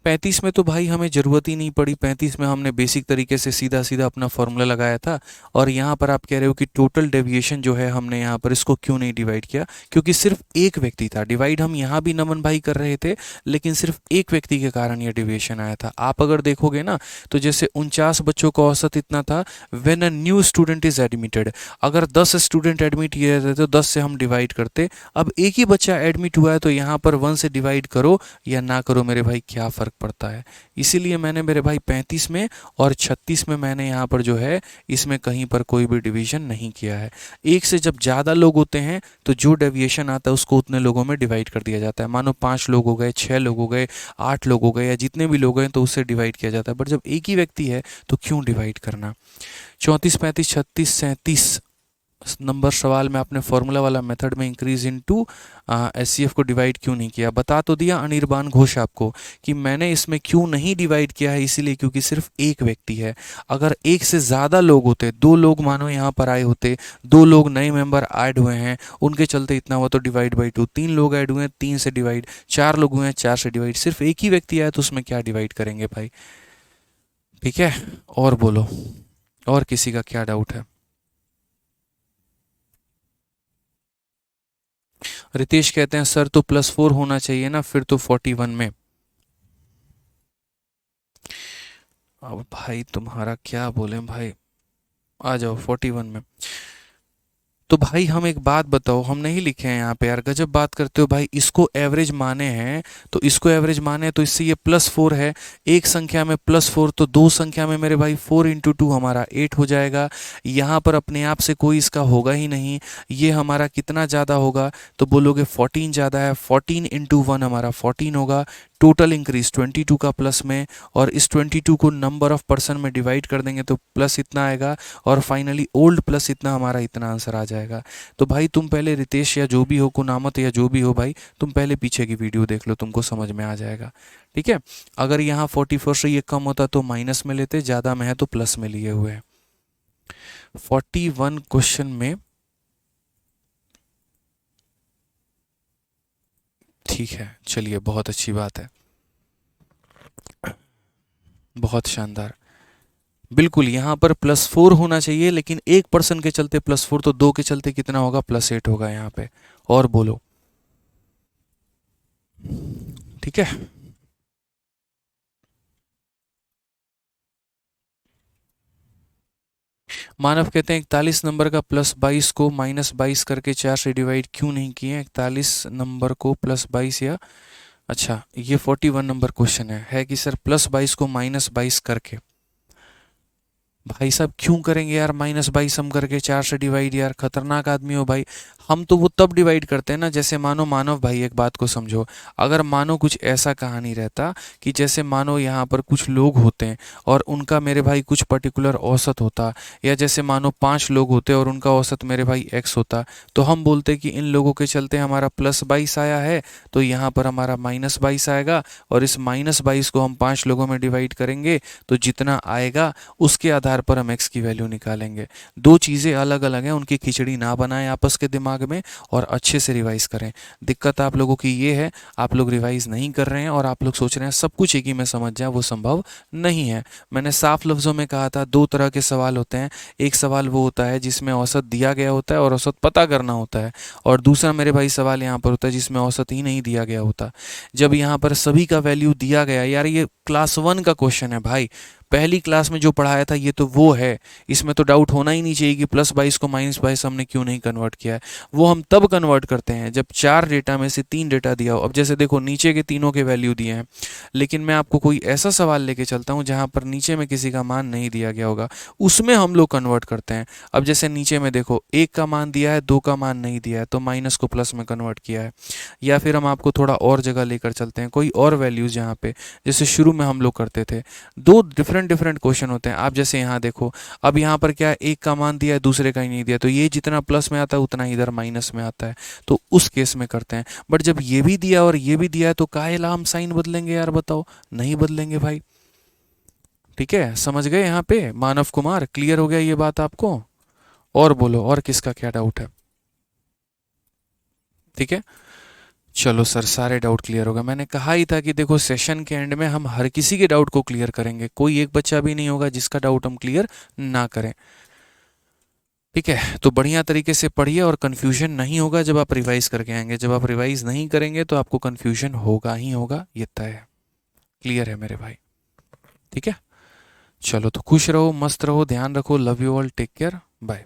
35 में तो भाई हमें ज़रूरत ही नहीं पड़ी, 35 में हमने बेसिक तरीके से सीधा सीधा अपना फॉर्मूला लगाया था। और यहाँ पर आप कह रहे हो कि टोटल डेविएशन जो है हमने यहाँ पर इसको क्यों नहीं डिवाइड किया, क्योंकि सिर्फ एक व्यक्ति था। डिवाइड हम यहाँ भी नमन भाई कर रहे थे, लेकिन सिर्फ एक व्यक्ति के कारण ये डेविएशन आया था। आप अगर देखोगे ना तो जैसे 49 बच्चों का औसत इतना था when a new student is admitted. अगर 10 स्टूडेंट एडमिट किए रहते तो 10 से हम डिवाइड करते। अब एक ही बच्चा एडमिट हुआ है तो यहाँ पर 1 से डिवाइड करो या ना करो मेरे भाई क्या फ़र्क पड़ता है। इसीलिए मैंने मेरे भाई 35 में और 36 में मैंने यहाँ पर जो है इसमें कहीं पर कोई भी डिवीजन नहीं किया है। एक से जब ज़्यादा लोग होते हैं तो जो डेविएशन आता है उसको उतने लोगों में डिवाइड कर दिया जाता है। मानो 5 लोग हो गए, 6 लोग हो गए, 8 लोग हो गए, या जितने भी लोग हैं तो उससे डिवाइड किया जाता है। बट जब एक ही व्यक्ति है तो क्यों डिवाइड करना। 34, 35, 36, 37 नंबर सवाल में आपने फॉर्मूला वाला मेथड में इंक्रीज इनटू एचसीएफ को डिवाइड क्यों नहीं किया। बता तो दिया अनिर्बान घोष आपको कि मैंने इसमें क्यों नहीं डिवाइड किया है, इसीलिए क्योंकि सिर्फ एक व्यक्ति है। अगर एक से ज़्यादा लोग होते, 2 लोग मानो यहाँ पर आए होते, 2 लोग नए मेंबर ऐड हुए हैं उनके चलते इतना हुआ तो डिवाइड बाई 2, 3 लोग ऐड हुए हैं 3 से डिवाइड, 4 लोग हुए हैं 4 से डिवाइड, सिर्फ एक ही व्यक्ति आया तो उसमें क्या डिवाइड करेंगे भाई। ठीक है, और बोलो और किसी का क्या डाउट है। रितेश कहते हैं सर तो +4 होना चाहिए ना, फिर तो 41 में। अब भाई तुम्हारा क्या बोले भाई, आ जाओ 41 में। तो भाई हम एक बात बताओ, हम नहीं लिखे हैं यहाँ पे यार, गजब बात करते हो भाई। इसको एवरेज माने हैं तो इसको एवरेज माने हैं तो इससे ये +4 है। एक संख्या में +4 तो दो संख्या में मेरे भाई 4 × 2 हमारा 8 हो जाएगा। यहाँ पर अपने आप से कोई इसका होगा ही नहीं। ये हमारा कितना ज़्यादा होगा तो बोलोगे 14 ज़्यादा है, 14 × 1 हमारा 14 होगा। टोटल इंक्रीज 22 का प्लस में, और इस 22 को नंबर ऑफ पर्सन में डिवाइड कर देंगे तो प्लस इतना आएगा, और फाइनली ओल्ड प्लस इतना हमारा इतना आंसर आ जाएगा। तो भाई तुम पहले रितेश या जो भी हो, कुनामत या जो भी हो भाई, तुम पहले पीछे की वीडियो देख लो, तुमको समझ में आ जाएगा। ठीक है, अगर यहाँ 44 से ये कम होता तो माइनस में लेते, ज़्यादा में है तो प्लस में लिए हुए हैं। 41 क्वेश्चन में ठीक है, चलिए बहुत अच्छी बात है, बहुत शानदार। बिल्कुल यहाँ पर +4 होना चाहिए, लेकिन एक पर्सन के चलते +4 तो दो के चलते कितना होगा, +8 होगा यहाँ पे। और बोलो। ठीक है, मानव कहते हैं 41 नंबर का +22 को -22 करके 4 से डिवाइड क्यों नहीं किए। 41 नंबर को +22 या अच्छा ये 41 नंबर क्वेश्चन है कि सर +22 को -22 करके। भाई साहब क्यों करेंगे यार -22 हम करके 4 से डिवाइड, यार खतरनाक आदमी हो भाई। हम तो वो तब डिवाइड करते हैं ना, जैसे मानो मानव भाई एक बात को समझो, अगर मानो कुछ ऐसा कहानी रहता कि जैसे मानो यहाँ पर कुछ लोग होते हैं और उनका मेरे भाई कुछ पर्टिकुलर औसत होता, या जैसे मानो 5 लोग होते और उनका औसत मेरे भाई x होता, तो हम बोलते कि इन लोगों के चलते हमारा +22 आया है तो यहाँ पर हमारा -22 आएगा, और इस -22 को हम 5 लोगों में डिवाइड करेंगे तो जितना आएगा उसके आधार पर हम x की वैल्यू निकालेंगे। दो चीज़ें अलग अलग हैं, उनकी खिचड़ी ना बनाएं आपस के दिमाग में, और अच्छे से रिवाइज करें। दिक्कत आप लोगों की ये है, आप लोग रिवाइज नहीं कर रहे हैं और आप लोग सोच रहे हैं सब कुछ एक ही में समझ जाए, वो संभव नहीं है। मैंने साफ लफ्ज़ों में कहा था 2 तरह के सवाल होते हैं। एक सवाल वो होता है जिसमें औसत दिया गया होता है और औसत पता करना होता है, और दूसरा मेरे भाई सवाल यहाँ पर होता है जिसमें औसत ही नहीं दिया गया होता। जब यहाँ पर सभी का वैल्यू दिया गया, यार ये क्लास 1 का क्वेश्चन है भाई, पहली क्लास में जो पढ़ाया था ये तो वो है, इसमें तो डाउट होना ही नहीं चाहिए कि +22 को -22 हमने क्यों नहीं कन्वर्ट किया है। वो हम तब कन्वर्ट करते हैं जब 4 डेटा में से 3 डेटा दिया हो। अब जैसे देखो नीचे के तीनों के वैल्यू दिए हैं, लेकिन मैं आपको कोई ऐसा सवाल लेके चलता हूँ जहाँ पर नीचे में किसी का मान नहीं दिया गया होगा, उसमें हम लोग कन्वर्ट करते हैं। अब जैसे नीचे में देखो 1 का मान दिया है, 2 का मान नहीं दिया है, तो माइनस को प्लस में कन्वर्ट किया है। या फिर हम आपको थोड़ा और जगह लेकर चलते हैं, कोई और वैल्यूज़ यहाँ पे जैसे शुरू में हम लोग करते थे। दो डिफरेंट डिफरेंट क्वेश्चन होते हैं। आप जैसे यहाँ देखो, अब यहाँ पर क्या है, 1 का मान दिया है, दूसरे का ही नहीं दिया, तो ये जितना प्लस में आता है उतना इधर माइनस में आता है, तो उस केस में करते हैं। बट जब ये भी दिया और ये भी दिया है तो काहे ला हम साइन बदलेंगे यार, बताओ? नहीं बदलेंगे भाई। ठीक है, समझ गए यहाँ पे मानव कुमार? क्लियर हो गया ये बात आपको? और बोलो, और किसका क्या डाउट है? ठीक है, चलो सर, सारे डाउट क्लियर होगा। मैंने कहा ही था कि देखो सेशन के एंड में हम हर किसी के डाउट को क्लियर करेंगे, कोई एक बच्चा भी नहीं होगा जिसका डाउट हम क्लियर ना करें। ठीक है, तो बढ़िया तरीके से पढ़िए और कन्फ्यूजन नहीं होगा जब आप रिवाइज करके आएंगे। जब आप रिवाइज नहीं करेंगे तो आपको कन्फ्यूजन होगा ही होगा, ये तय है। क्लियर है मेरे भाई? ठीक है, चलो तो खुश रहो, मस्त रहो, ध्यान रखो, love you all, take care, bye.